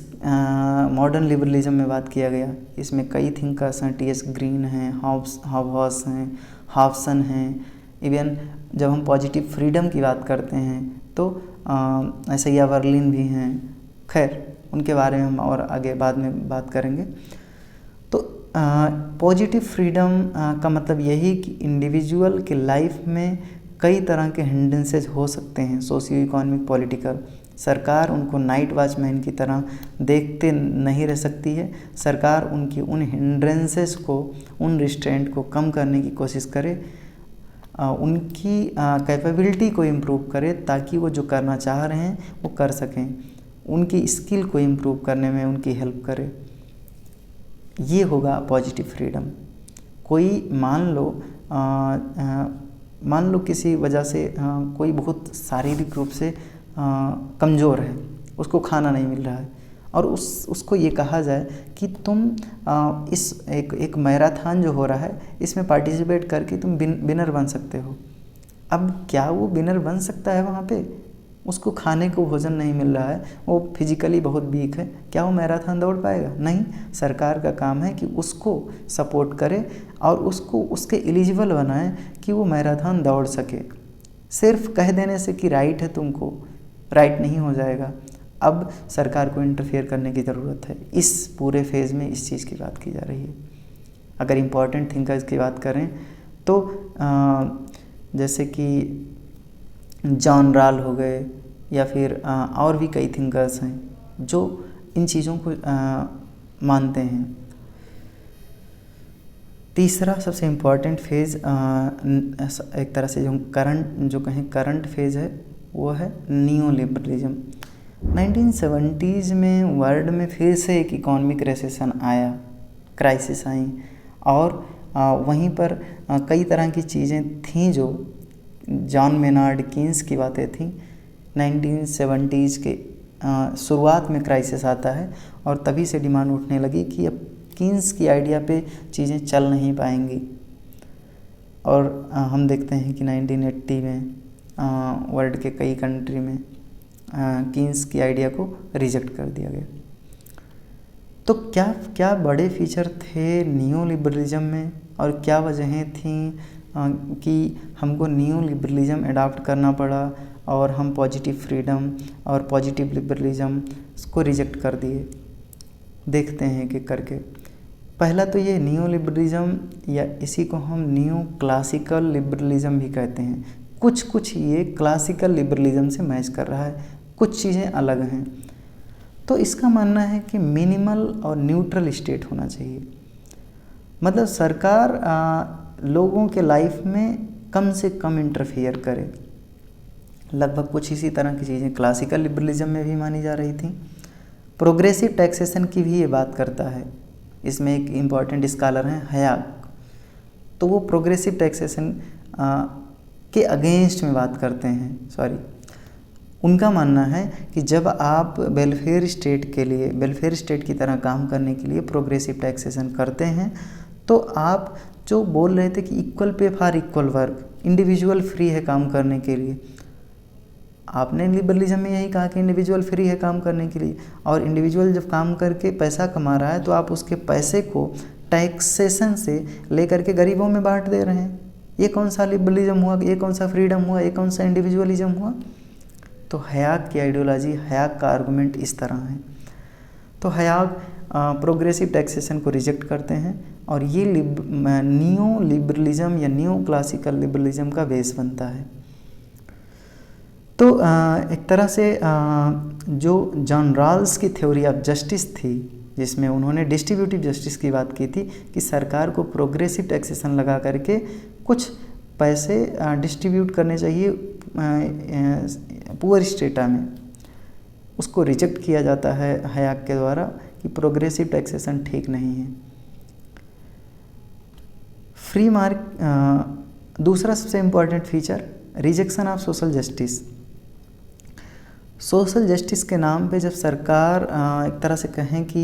मॉडर्न लिबरलिज्म में बात किया गया। इसमें कई थिंकर्स हैं, टी.एस. ग्रीन हैं, हाउस हैं, हाफसन हैं। इवन जब हम पॉजिटिव फ्रीडम की बात करते हैं तो ऐसे वर्लिन भी हैं। खैर उनके बारे में हम और आगे बाद में बात करेंगे। तो पॉजिटिव फ्रीडम का मतलब यही कि इंडिविजुअल के लाइफ में कई तरह के हिंड्रेंसेस हो सकते हैं, सोशियो इकोनॉमिक, पॉलिटिकल। सरकार उनको नाइट वॉचमैन की तरह देखते नहीं रह सकती है। सरकार उनकी उन हिंड्रेंसेस को, उन रिस्ट्रेंट को कम करने की कोशिश करे, उनकी कैपेबिलिटी को इम्प्रूव करे ताकि वो जो करना चाह रहे हैं वो कर सकें, उनकी स्किल को इम्प्रूव करने में उनकी हेल्प करे। ये होगा पॉजिटिव फ्रीडम। कोई मान लो किसी वजह से कोई बहुत शारीरिक रूप से कमज़ोर है, उसको खाना नहीं मिल रहा है, और उसको ये कहा जाए कि तुम इस एक मैराथन जो हो रहा है इसमें पार्टिसिपेट करके तुम विनर बन सकते हो। अब क्या वो विनर बन सकता है? वहाँ पे उसको खाने को भोजन नहीं मिल रहा है, वो फिजिकली बहुत वीक है, क्या वो मैराथन दौड़ पाएगा? नहीं। सरकार का काम है कि उसको सपोर्ट करे और उसको उसके एलिजिबल बनाए कि वो मैराथन दौड़ सके। सिर्फ कह देने से कि राइट है तुमको, राइट नहीं हो जाएगा। अब सरकार को इंटरफेयर करने की ज़रूरत है। इस पूरे फेज़ में इस चीज़ की बात की जा रही है। अगर इम्पॉर्टेंट थिंकर्स की बात करें तो जैसे कि जॉन राल हो गए या फिर और भी कई थिंकर्स हैं जो इन चीज़ों को मानते हैं। तीसरा सबसे इम्पॉर्टेंट फेज़ एक तरह से जो करंट फेज़ है वो है नियो लिबरलिज्म। 1970s में वर्ल्ड में फिर से एक इकोनॉमिक रिसेशन आया, क्राइसिस आई, और वहीं पर कई तरह की चीज़ें थीं जो जॉन मेनार्ड कीन्स की बातें थीं। 1970s के शुरुआत में क्राइसिस आता है और तभी से डिमांड उठने लगी कि अब कीन्स की आइडिया पे चीज़ें चल नहीं पाएंगी। और हम देखते हैं कि 1980 में वर्ल्ड के कई कंट्री में कीन्स की आइडिया को रिजेक्ट कर दिया गया। तो क्या बड़े फीचर थे नियो लिबरलिज्म में और क्या वजहें थीं कि हमको नियो लिबरलिज्म अडॉप्ट करना पड़ा और हम पॉजिटिव फ्रीडम और पॉजिटिव लिबरलिज्म इसको रिजेक्ट कर दिए? देखते हैं कि करके। पहला तो ये नियो लिबरलिज्म, या इसी को हम न्यू क्लासिकल लिबरलिज्म भी कहते हैं। कुछ ये क्लासिकल लिबरलिज्म से मैच कर रहा है, कुछ चीज़ें अलग हैं। तो इसका मानना है कि मिनिमल और न्यूट्रल स्टेट होना चाहिए। मतलब सरकार लोगों के लाइफ में कम से कम इंटरफियर करे। लगभग कुछ इसी तरह की चीज़ें क्लासिकल लिबरलिज्म में भी मानी जा रही थी। प्रोग्रेसिव टैक्सेशन की भी ये बात करता है। इसमें एक इम्पॉर्टेंट स्कॉलर हैं हयाक, तो वो प्रोग्रेसिव टैक्सेशन के अगेंस्ट में बात करते हैं। उनका मानना है कि जब आप वेलफेयर स्टेट की तरह काम करने के लिए प्रोग्रेसिव टैक्सेशन करते हैं तो आप जो बोल रहे थे कि equal pay for equal work, individual free है काम करने के लिए, आपने लिबरलिज्म में यही कहा कि इंडिविजुअल फ्री है काम करने के लिए, और इंडिविजुअल जब काम करके पैसा कमा रहा है तो आप उसके पैसे को टैक्सेशन से लेकर के गरीबों में बांट दे रहे हैं। ये कौन सा लिबरलिज्म हुआ? ये कौन सा फ्रीडम हुआ? ये कौन सा इंडिविजुअलिज्म हुआ? तो हयाक की आइडियोलॉजी, हयाक का आर्गूमेंट इस तरह है। तो हयाक प्रोग्रेसिव टैक्सेशन को रिजेक्ट करते हैं और ये नियो लिबरलिज्म या नियो क्लासिकल लिबरलिज्म का बेस बनता है। तो एक तरह से जो जॉन रॉल्स की थ्योरी ऑफ जस्टिस थी, जिसमें उन्होंने डिस्ट्रीब्यूटिव जस्टिस की बात की थी कि सरकार को प्रोग्रेसिव टैक्सेशन लगा करके कुछ पैसे डिस्ट्रीब्यूट करने चाहिए पुअर स्टेटा में, उसको रिजेक्ट किया जाता है हयाक के द्वारा कि प्रोग्रेसिव टैक्सेशन ठीक नहीं है। फ्री मार्क दूसरा सबसे important feature, rejection of social justice. Social justice के नाम पे जब सरकार एक तरह से कहें कि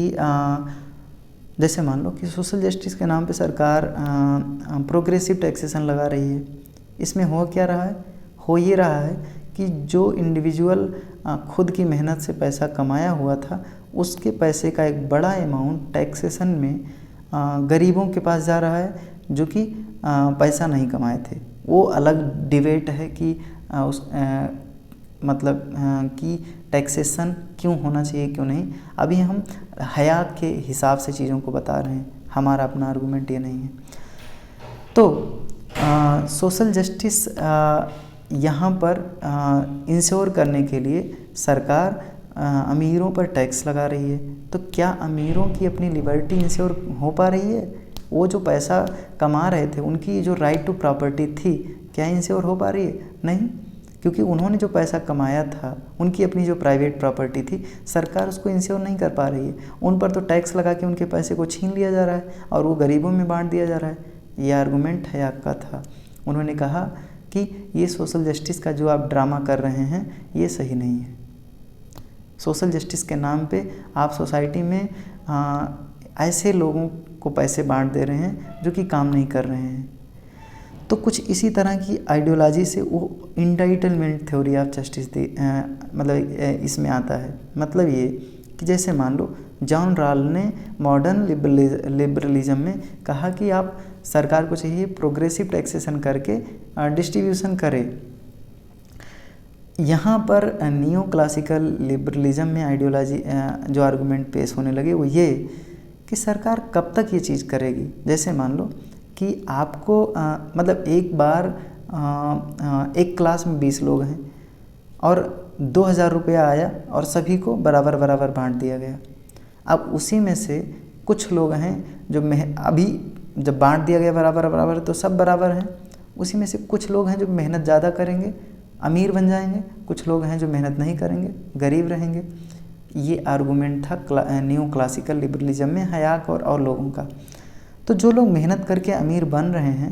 जैसे मान लो कि सोशल जस्टिस के नाम पे सरकार प्रोग्रेसिव टैक्सेशन लगा रही है, इसमें हो क्या रहा है, हो ये रहा है कि जो इंडिविजुअल खुद की मेहनत से पैसा कमाया हुआ था उसके पैसे का एक बड़ा अमाउंट टैक्सेशन में गरीबों के पास जा रहा है जो कि पैसा नहीं कमाए थे। वो अलग डिबेट है कि मतलब कि टैक्सेशन क्यों होना चाहिए क्यों नहीं। अभी हम हया के हिसाब से चीज़ों को बता रहे हैं, हमारा अपना आर्गूमेंट ये नहीं है। तो सोशल जस्टिस यहाँ पर इंश्योर करने के लिए सरकार अमीरों पर टैक्स लगा रही है। तो क्या अमीरों की अपनी लिबर्टी इंश्योर हो पा रही है? वो जो पैसा कमा रहे थे उनकी जो राइट टू प्रॉपर्टी थी क्या इंश्योर हो पा रही है? नहीं, क्योंकि उन्होंने जो पैसा कमाया था उनकी अपनी जो प्राइवेट प्रॉपर्टी थी सरकार उसको इंश्योर नहीं कर पा रही है। उन पर तो टैक्स लगा के उनके पैसे को छीन लिया जा रहा है और वो गरीबों में बांट दिया जा रहा है। ये आर्गूमेंट हया का था। उन्होंने कहा कि ये सोशल जस्टिस का जो आप ड्रामा कर रहे हैं ये सही नहीं है। सोशल जस्टिस के नाम पे आप सोसाइटी में ऐसे लोगों को पैसे बांट दे रहे हैं जो कि काम नहीं कर रहे हैं। तो कुछ इसी तरह की आइडियोलॉजी से वो इंटाइटलमेंट थ्योरी ऑफ जस्टिस मतलब इसमें आता है। मतलब ये कि जैसे मान लो जॉन रॉल ने मॉडर्न लिबरलिज्म में कहा कि आप सरकार को चाहिए प्रोग्रेसिव टैक्सेशन करके डिस्ट्रीब्यूशन करे। यहाँ पर नियो क्लासिकल लिबरलिज्म में आइडियोलॉजी जो आर्गूमेंट पेश होने लगे वो ये कि सरकार कब तक ये चीज़ करेगी। जैसे मान लो कि आपको मतलब एक बार एक क्लास में 20 लोग हैं और 2000 रुपया आया और सभी को बराबर बराबर बांट दिया गया। अब उसी में से कुछ लोग हैं जो अभी जब बांट दिया गया बराबर बराबर तो सब बराबर हैं, उसी में से कुछ लोग हैं जो मेहनत ज़्यादा करेंगे अमीर बन जाएंगे, कुछ लोग हैं जो मेहनत नहीं करेंगे गरीब रहेंगे। ये आर्गूमेंट था न्यू क्लासिकल लिबरलिज्म में हयाक और लोगों का। तो जो लोग मेहनत करके अमीर बन रहे हैं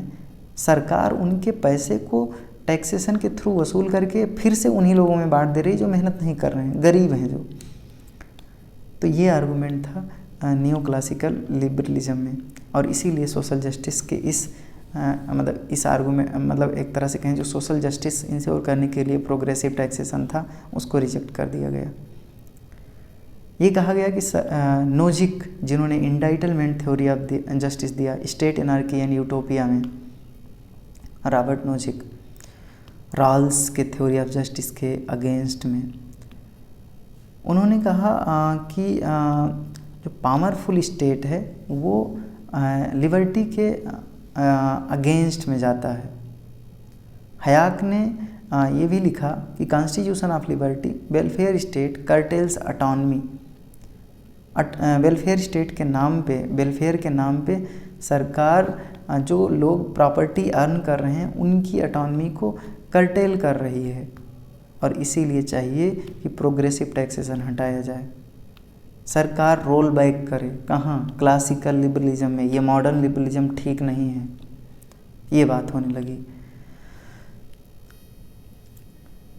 सरकार उनके पैसे को टैक्सेशन के थ्रू वसूल करके फिर से उन्हीं लोगों में बांट दे रही जो मेहनत नहीं कर रहे हैं, गरीब हैं जो। तो ये आर्गूमेंट था न्यू क्लासिकल लिबरलिज्म में और इसीलिए सोशल जस्टिस के इस मतलब इस आर्गूमेंट मतलब एक तरह से कहें जो सोशल जस्टिस इंश्योर करने के लिए प्रोग्रेसिव टैक्सेशन था उसको रिजेक्ट कर दिया गया। ये कहा गया कि नोजिक जिन्होंने इंटाइटलमेंट थ्योरी ऑफ जस्टिस दिया स्टेट एनार्की एंड यूटोपिया में, रॉबर्ट नोजिक रॉल्स के थ्योरी ऑफ जस्टिस के अगेंस्ट में, उन्होंने कहा कि जो पावरफुल स्टेट है वो लिबर्टी के अगेंस्ट में जाता है। हयाक ने ये भी लिखा कि constitution of liberty welfare state curtails autonomy. Welfare state के नाम पे, वेलफेयर के नाम पे सरकार जो लोग प्रॉपर्टी अर्न कर रहे हैं उनकी ऑटोनमी को कर्टेल कर रही है और इसीलिए चाहिए कि प्रोग्रेसिव टैक्सेशन हटाया जाए। सरकार रोल बैक करे कहाँ, क्लासिकल लिबरलिज्म में। ये मॉडर्न लिबरलिज्म ठीक नहीं है, ये बात होने लगी।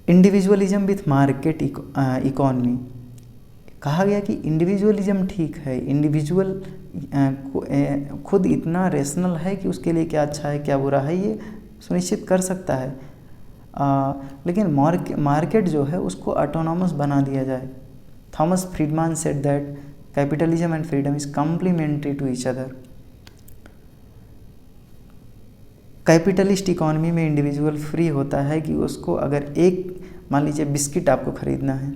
इंडिविजुअलिज्म विथ मार्केट इकोनॉमी, कहा गया कि इंडिविजुअलिज्म ठीक है, इंडिविजुअल खुद इतना रेशनल है कि उसके लिए क्या अच्छा है क्या बुरा है ये सुनिश्चित कर सकता है, लेकिन मार्केट जो है उसको ऑटोनॉमस बना दिया जाए। Thomas Friedman said that capitalism and freedom is complementary to each other. Capitalist economy में इंडिविजुअल फ्री होता है कि उसको अगर एक मान लीजिए बिस्किट आपको ख़रीदना है,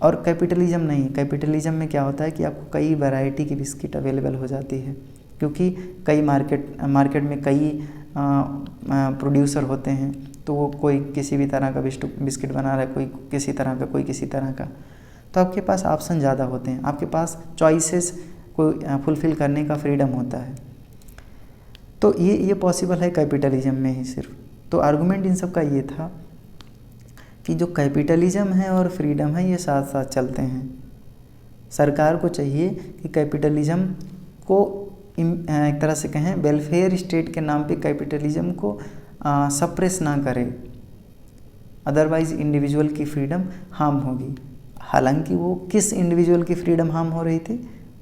और कैपिटलिज्म नहीं। कैपिटलिज्म में क्या होता है कि आपको कई वैरायटी की बिस्किट अवेलेबल हो जाती है क्योंकि कई मार्केट में कई प्रोड्यूसर होते हैं, तो वो कोई किसी भी तरह का बिस्किट बना रहा है, कोई किसी तरह का, कोई किसी तरह का, तो आपके पास ऑप्शन ज़्यादा होते हैं, आपके पास चॉइसेस को फुलफ़िल करने का फ्रीडम होता है। तो ये पॉसिबल है कैपिटलिज्म में ही सिर्फ। तो आर्गूमेंट इन सब का ये था कि जो कैपिटलिज्म है और फ्रीडम है ये साथ साथ चलते हैं। सरकार को चाहिए कि कैपिटलिज्म को एक तरह से कहें वेलफेयर स्टेट के नाम पे कैपिटलिज्म को सप्रेस ना करे, अदरवाइज इंडिविजुअल की फ्रीडम हार्म होगी। हालांकि वो किस इंडिविजुअल की फ्रीडम हार्म हो रही थी,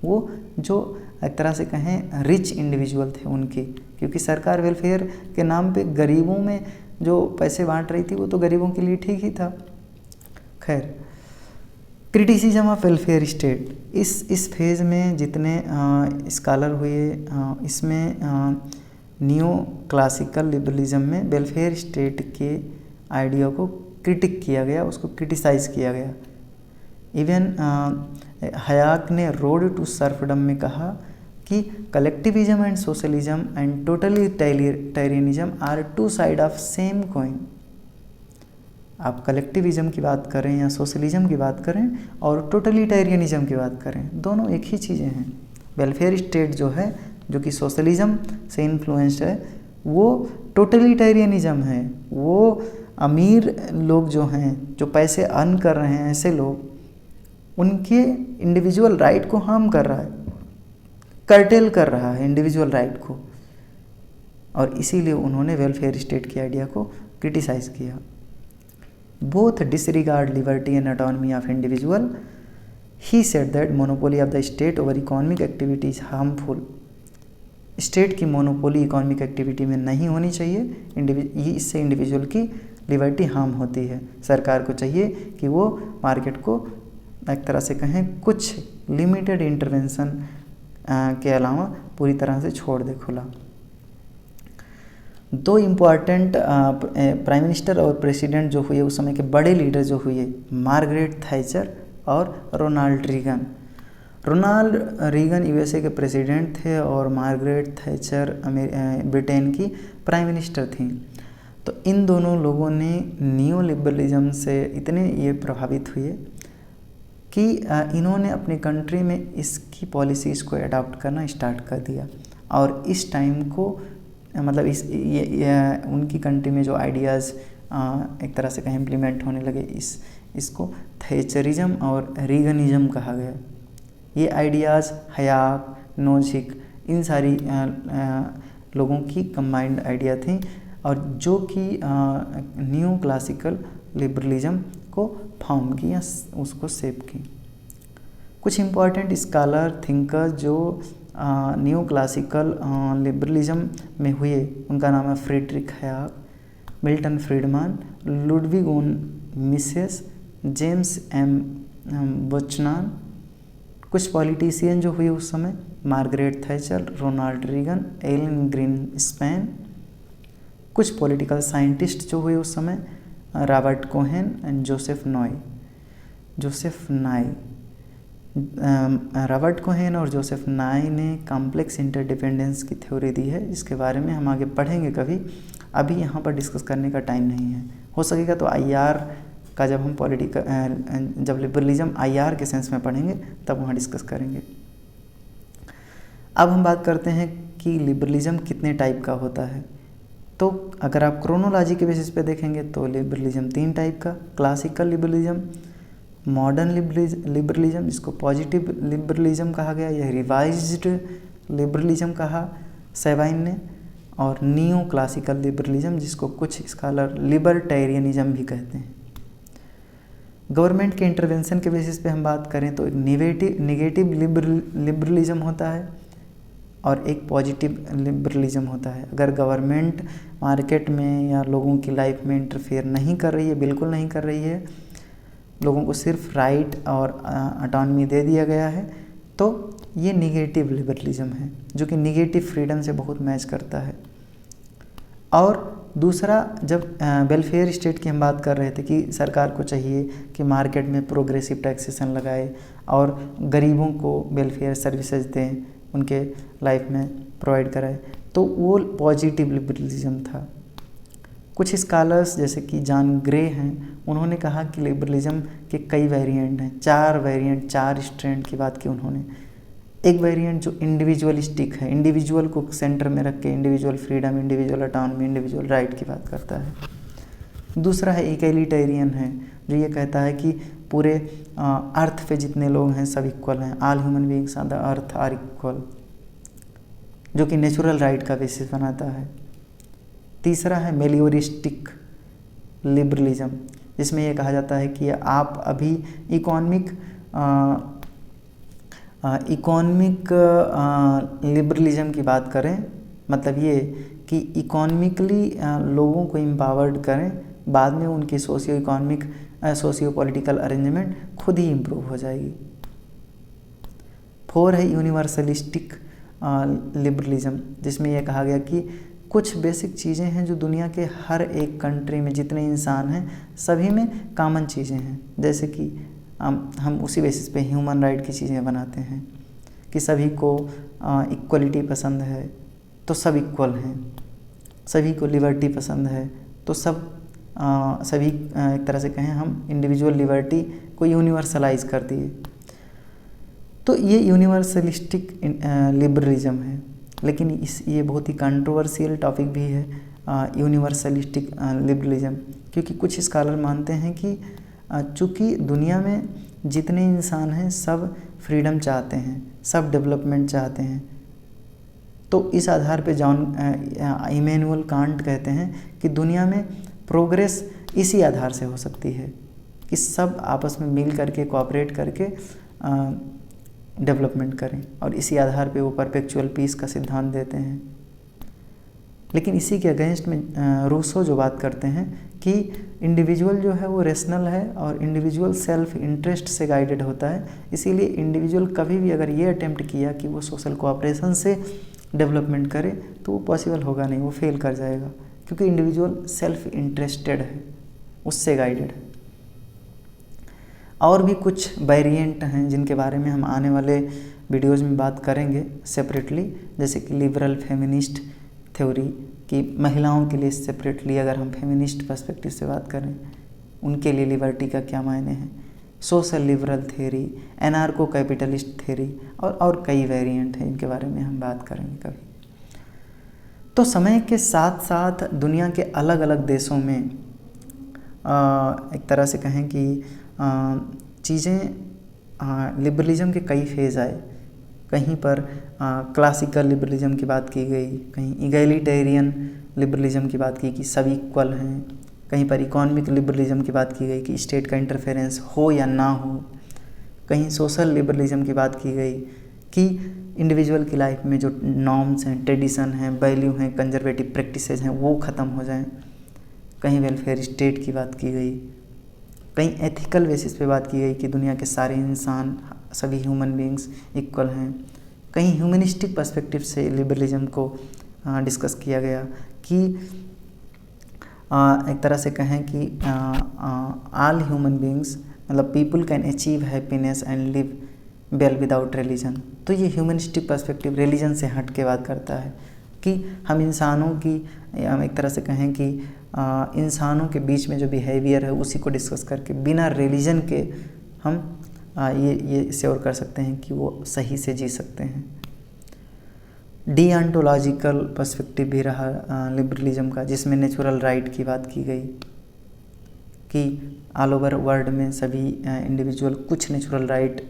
वो जो एक तरह से कहें रिच इंडिविजुअल थे उनकी, क्योंकि सरकार वेलफेयर के नाम पे गरीबों में जो पैसे बांट रही थी वो तो गरीबों के लिए ठीक ही था। खैर, क्रिटिसिज्म ऑफ वेलफेयर स्टेट, इस फेज़ में जितने स्कॉलर हुए, इसमें न्यू क्लासिकल लिबरलिज्म में वेलफेयर स्टेट के आइडिया को क्रिटिक किया गया, उसको क्रिटिसाइज़ किया गया। इवन हयाक ने रोड टू सर्फडम में कहा कि collectivism and socialism and totalitarianism are two side of same coin. आप कलेक्टिविज्म की बात करें या सोशलिज्म की बात करें और टोटलिटेरियनिज्म की बात करें, दोनों एक ही चीज़ें हैं। वेलफेयर स्टेट जो है, जो कि सोशलिज्म से इन्फ्लुएंस्ड है, वो टोटलिटेरियनिज्म है। वो अमीर लोग जो हैं, जो पैसे अर्न कर रहे हैं, ऐसे लोग, उनके इंडिविजुअल राइट को हार्म कर रहा है, कर्टेल कर रहा है इंडिविजुअल राइट को, और इसीलिए उन्होंने वेलफेयर स्टेट के आइडिया को क्रिटिसाइज़ किया। Both disregard liberty and autonomy of individual, he said that monopoly of the state over economic activity is harmful. State की मोनोपोली इकोनॉमिक एक्टिविटी में नहीं होनी चाहिए, इससे इंडिविजुअल की लिबर्टी हार्म होती है। सरकार को चाहिए कि वो मार्केट को एक तरह से कहें कुछ लिमिटेड इंटरवेंशन के अलावा पूरी तरह से छोड़ दे खुला। दो इम्पॉर्टेंट प्राइम मिनिस्टर और प्रेसिडेंट जो हुए उस समय के बड़े लीडर जो हुए, मार्गरेट थैचर और Ronald Reagan. Ronald Reagan USA के प्रेसिडेंट थे और मार्गरेट थैचर ब्रिटेन की प्राइम मिनिस्टर थी। तो इन दोनों लोगों ने न्यू लिबरलिज्म से इतने ये प्रभावित हुए कि इन्होंने अपनी कंट्री में इसकी पॉलिसीज़ को अडॉप्ट करना स्टार्ट कर दिया। और इस टाइम को मतलब उनकी कंट्री में जो आइडियाज़ एक तरह से कहीं इम्प्लीमेंट होने लगे, इसको थैचरिज्म और रीगनिज्म कहा गया। ये आइडियाज़ हयाक, नोजिक, इन सारी लोगों की कंबाइंड आइडिया थी, और जो कि न्यू क्लासिकल लिबरलिज्म को फॉर्म की या उसको शेप की। कुछ इम्पॉर्टेंट स्कॉलर थिंकर जो न्यू क्लासिकल लिबरलिज्म में हुए, उनका नाम है Friedrich Hayek, Milton Friedman, Ludwig von Mises, James M Buchanan. कुछ पॉलिटिशियन जो हुए उस समय, Margaret Thatcher, Ronald Reagan, Alan Greenspan. कुछ पॉलिटिकल साइंटिस्ट जो हुए उस समय, Robert Keohane and Joseph Nye. Robert Keohane और जोसेफ नाई ने कॉम्प्लेक्स इंटरडिपेंडेंस की थ्योरी दी है, इसके बारे में हम आगे पढ़ेंगे कभी, अभी यहाँ पर डिस्कस करने का टाइम नहीं है। हो सकेगा तो आईआर का जब हम जब लिबरलिज्म आईआर के सेंस में पढ़ेंगे तब वहाँ डिस्कस करेंगे। अब हम बात करते हैं कि लिबरलिज्म कितने टाइप का होता है। तो अगर आप क्रोनोलॉजी के बेसिस पे देखेंगे तो लिबरलिज्म 3 टाइप का, क्लासिकल लिबरलिज्म, मॉडर्न लिबरलिज्म जिसको पॉजिटिव लिबरलिज्म कहा गया या रिवाइज्ड लिबरलिज्म कहा सेवाइन ने, और न्यू क्लासिकल लिबरलिज्म जिसको कुछ स्कॉलर लिबर्टेरियनिज्म भी कहते हैं। गवर्नमेंट के इंटरवेंशन के बेसिस पे हम बात करें तो एक निगेटिव लिबरलिज्म होता है और एक पॉजिटिव लिबरलिज्म होता है। अगर गवर्नमेंट मार्केट में या लोगों की लाइफ में इंटरफेयर नहीं कर रही है, बिल्कुल नहीं कर रही है, लोगों को सिर्फ राइट और ऑटोनॉमी दे दिया गया है, तो ये निगेटिव लिबरलिज्म है, जो कि निगेटिव फ्रीडम से बहुत मैच करता है। और दूसरा, जब वेलफेयर स्टेट की हम बात कर रहे थे कि सरकार को चाहिए कि मार्केट में प्रोग्रेसिव टैक्सेशन लगाए और गरीबों को वेलफेयर सर्विसेज दें, उनके लाइफ में प्रोवाइड कराए, तो वो पॉजिटिव लिबरलिज्म था। कुछ स्कॉलर्स जैसे कि जॉन ग्रे हैं, उन्होंने कहा कि लिबरलिज्म के कई वेरिएंट हैं, 4 स्ट्रैंड की बात की उन्होंने। एक वेरिएंट जो इंडिविजुअलिस्टिक है, इंडिविजुअल को सेंटर में रख के individual freedom, individual autonomy, individual right की बात करता है। दूसरा है इक्वलिटेरियन है, जो ये कहता है कि पूरे अर्थ पे जितने लोग हैं सब इक्वल हैं, all human beings on the earth are equal, जो कि नेचुरल राइट का बेसिस बनाता है। तीसरा है मेलियोरिस्टिक, लिबरलिज्म, जिसमें ये कहा जाता है कि आप अभी इकोनॉमिक लिबरलिज्म की बात करें, मतलब ये कि इकोनॉमिकली लोगों को एम्पावर्ड करें, बाद में उनकी सोशियो पॉलिटिकल अरेंजमेंट खुद ही इम्प्रूव हो जाएगी। 4 है यूनिवर्सलिस्टिक लिबरलिज्म, जिसमें यह कहा गया कि कुछ बेसिक चीज़ें हैं जो दुनिया के हर एक कंट्री में जितने इंसान हैं सभी में कॉमन चीज़ें हैं, जैसे कि हम उसी बेसिस पे ह्यूमन राइट की चीज़ें बनाते हैं कि सभी को इक्वलिटी पसंद है तो सब इक्वल हैं, सभी को लिबर्टी पसंद है तो सभी एक तरह से कहें हम इंडिविजुअल लिबर्टी को यूनिवर्सलाइज कर दिए। तो ये यूनिवर्सलिस्टिक लिबरलिज्म है, लेकिन ये बहुत ही कंट्रोवर्शियल टॉपिक भी है यूनिवर्सलिस्टिक लिबरलिज्म, क्योंकि कुछ स्कॉलर मानते हैं कि चूँकि दुनिया में जितने इंसान हैं सब फ्रीडम चाहते हैं, सब डेवलपमेंट चाहते हैं, तो इस आधार पे इमैनुअल कांट कहते हैं कि दुनिया में प्रोग्रेस इसी आधार से हो सकती है कि सब आपस में मिल करके कोऑपरेट करके डेवलपमेंट करें, और इसी आधार पे वो परपेचुअल पीस का सिद्धांत देते हैं। लेकिन इसी के अगेंस्ट में रूसो जो बात करते हैं कि इंडिविजुअल जो है वो रेशनल है और इंडिविजुअल सेल्फ इंटरेस्ट से गाइडेड होता है, इसीलिए इंडिविजुअल कभी भी अगर ये अटेम्प्ट किया कि वो सोशल कोऑपरेशन से डेवलपमेंट करे तो वो पॉसिबल होगा नहीं, वो फेल कर जाएगा, क्योंकि इंडिविजुअल सेल्फ इंटरेस्टेड है, उससे गाइडेड है। और भी कुछ वेरिएंट हैं जिनके बारे में हम आने वाले वीडियोज़ में बात करेंगे सेपरेटली, जैसे कि लिबरल फेमिनिस्ट थ्योरी कि महिलाओं के लिए सेपरेटली अगर हम फेमिनिस्ट पर्सपेक्टिव से बात करें उनके लिए लिबर्टी का क्या मायने हैं, social liberal theory, anarcho capitalist theory और कई वेरिएंट हैं, इनके बारे में हम बात करेंगे कभी। तो समय के साथ साथ दुनिया के अलग अलग देशों में एक तरह से कहें कि चीज़ें लिबरलिज्म के कई फेज़ आए। कहीं पर क्लासिकल लिबरलिज्म की बात की गई, कहीं इगैलिटेरियन लिबरलिज्म की बात की कि सभी इक्वल हैं, कहीं पर इकोनॉमिक लिबरलिज्म की बात की गई कि स्टेट का इंटरफेरेंस हो या ना हो, कहीं सोशल लिबरलिज्म की बात की गई कि इंडिविजुअल की लाइफ में जो नॉर्म्स हैं, ट्रेडिशन हैं, वैल्यू हैं, कंजर्वेटिव प्रैक्टिसेस हैं वो ख़त्म हो जाएं, कहीं वेलफेयर स्टेट की बात की गई, कहीं एथिकल बेसिस पे बात की गई कि दुनिया के सारे इंसान, सभी ह्यूमन बीइंग्स इक्वल हैं, कहीं ह्यूमनिस्टिक पर्सपेक्टिव से लिबरलिज्म को डिस्कस किया गया कि एक तरह से कहें कि ऑल ह्यूमन बीइंग्स मतलब people can achieve happiness and live well without religion. तो ये ह्यूमनिस्टिक पर्सपेक्टिव रिलीजन से हट के बात करता है कि हम इंसानों की एक तरह से कहें कि इंसानों के बीच में जो बिहेवियर है उसी को डिस्कस करके बिना रिलीजन के हम ये श्योर कर सकते हैं कि वो सही से जी सकते हैं। डीऑन्टोलॉजिकल पर्सपेक्टिव भी रहा लिबरलिज्म का, जिसमें नेचुरल राइट की बात की गई कि ऑल ओवर वर्ल्ड में सभी इंडिविजुअल कुछ नेचुरल राइट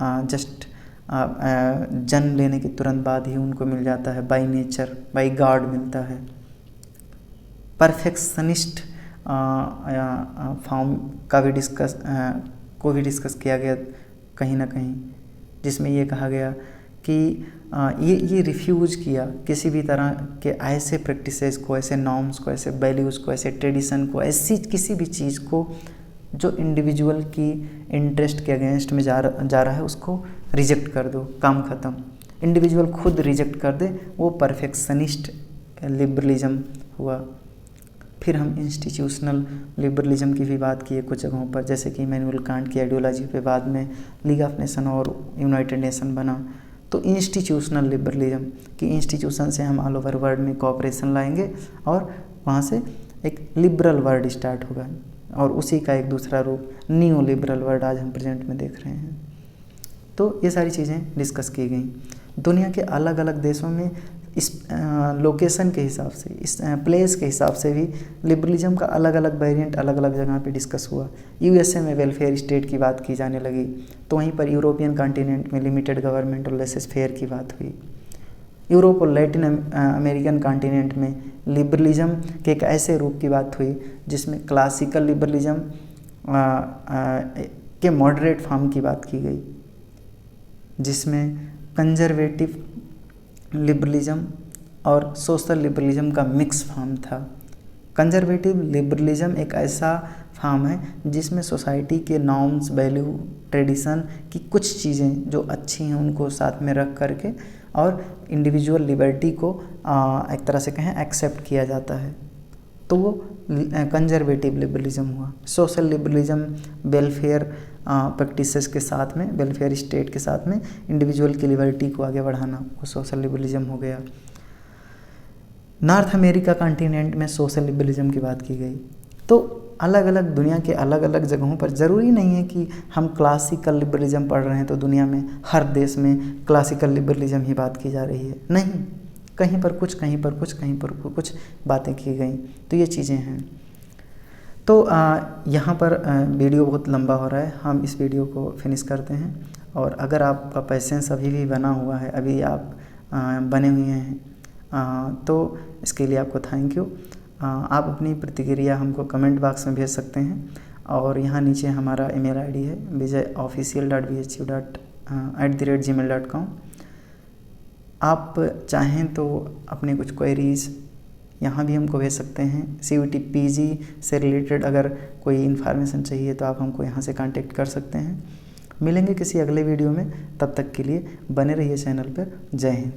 जस्ट जन्म लेने के तुरंत बाद ही उनको मिल जाता है, बाय नेचर, बाय गॉड मिलता है। परफेक्शनिस्ट फॉर्म का भी डिस्कस किया गया कहीं ना कहीं, जिसमें ये कहा गया कि ये रिफ्यूज़ किया किसी भी तरह के ऐसे प्रैक्टिसेस को, ऐसे नॉर्म्स को, ऐसे वैल्यूज़ को, ऐसे ट्रेडिशन को, ऐसी किसी भी चीज़ को जो इंडिविजुअल की इंटरेस्ट के अगेंस्ट में जा रहा है उसको रिजेक्ट कर दो, काम ख़त्म। इंडिविजुअल खुद रिजेक्ट कर दे, वो परफेक्शनिस्ट लिबरलिज्म हुआ। फिर हम इंस्टीट्यूशनल लिबरलिज्म की भी बात किए कुछ जगहों पर, जैसे कि इमैनुअल कांट की आइडियोलॉजी पे बाद में लीग ऑफ नेशन और यूनाइटेड नेशन बना। तो इंस्टीट्यूशनल लिबरलिज्म कि इंस्टीट्यूशन से हम ऑल ओवर वर्ल्ड में कोऑपरेशन लाएंगे और वहाँ से एक लिबरल वर्ल्ड स्टार्ट होगा, और उसी का एक दूसरा रूप न्यू लिबरल वर्ल्ड आज हम प्रेजेंट में देख रहे हैं। तो ये सारी चीज़ें डिस्कस की गई। दुनिया के अलग अलग देशों में इस लोकेशन के हिसाब से, इस प्लेस के हिसाब से भी लिबरलिज्म का अलग अलग वेरिएंट अलग अलग जगह पे डिस्कस हुआ। यूएसए में वेलफेयर स्टेट की बात की जाने लगी, तो वहीं पर यूरोपियन कॉन्टिनेंट में लिमिटेड गवर्नमेंट और लेसेस फेयर की बात हुई। यूरोप और लैटिन अमेरिकन कॉन्टिनेंट में लिबरलिज्म के एक ऐसे रूप की बात हुई जिसमें क्लासिकल लिबरलिज्म के मॉडरेट फॉर्म की बात की गई, जिसमें कंजर्वेटिव लिबरलिज्म और सोशल लिबरलिज्म का मिक्स फॉर्म था। कंजर्वेटिव लिबरलिज्म एक ऐसा फॉर्म है जिसमें सोसाइटी के नॉर्म्स, वैल्यू, ट्रेडिशन की कुछ चीज़ें जो अच्छी हैं उनको साथ में रख करके और इंडिविजुअल लिबर्टी को एक तरह से कहें एक्सेप्ट किया जाता है, तो वो कंजर्वेटिव लिबरलिज्म हुआ। सोशल लिबरलिज्म वेलफेयर प्रैक्टिसेस के साथ में, वेलफेयर स्टेट के साथ में इंडिविजुअल की लिबर्टी को आगे बढ़ाना, वो सोशल लिबरलिज्म हो गया। नॉर्थ अमेरिका कॉन्टिनेंट में सोशल लिबरलिज्म की बात की गई। तो अलग अलग दुनिया के अलग अलग जगहों पर ज़रूरी नहीं है कि हम क्लासिकल लिबरलिज्म पढ़ रहे हैं तो दुनिया में हर देश में क्लासिकल लिबरलिज्म ही बात की जा रही है, नहीं, कहीं पर कुछ, कहीं पर कुछ, कहीं पर कुछ बातें की गई। तो ये चीज़ें हैं। तो यहाँ पर वीडियो बहुत लंबा हो रहा है, हम इस वीडियो को फिनिश करते हैं। और अगर आपका पैसेंस अभी भी बना हुआ है, अभी आप बने हुए हैं, तो इसके लिए आपको थैंक यू। आप अपनी प्रतिक्रिया हमको कमेंट बॉक्स में भेज सकते हैं और यहाँ नीचे हमारा ईमेल आईडी है vijayofficial.bhu@gmail.com। आप चाहें तो अपने कुछ क्वेरीज़ यहाँ भी हमको भेज सकते हैं। CUET PG से रिलेटेड अगर कोई इन्फॉर्मेशन चाहिए तो आप हमको यहाँ से कांटेक्ट कर सकते हैं। मिलेंगे किसी अगले वीडियो में, तब तक के लिए बने रहिए चैनल पर। जय हिंद।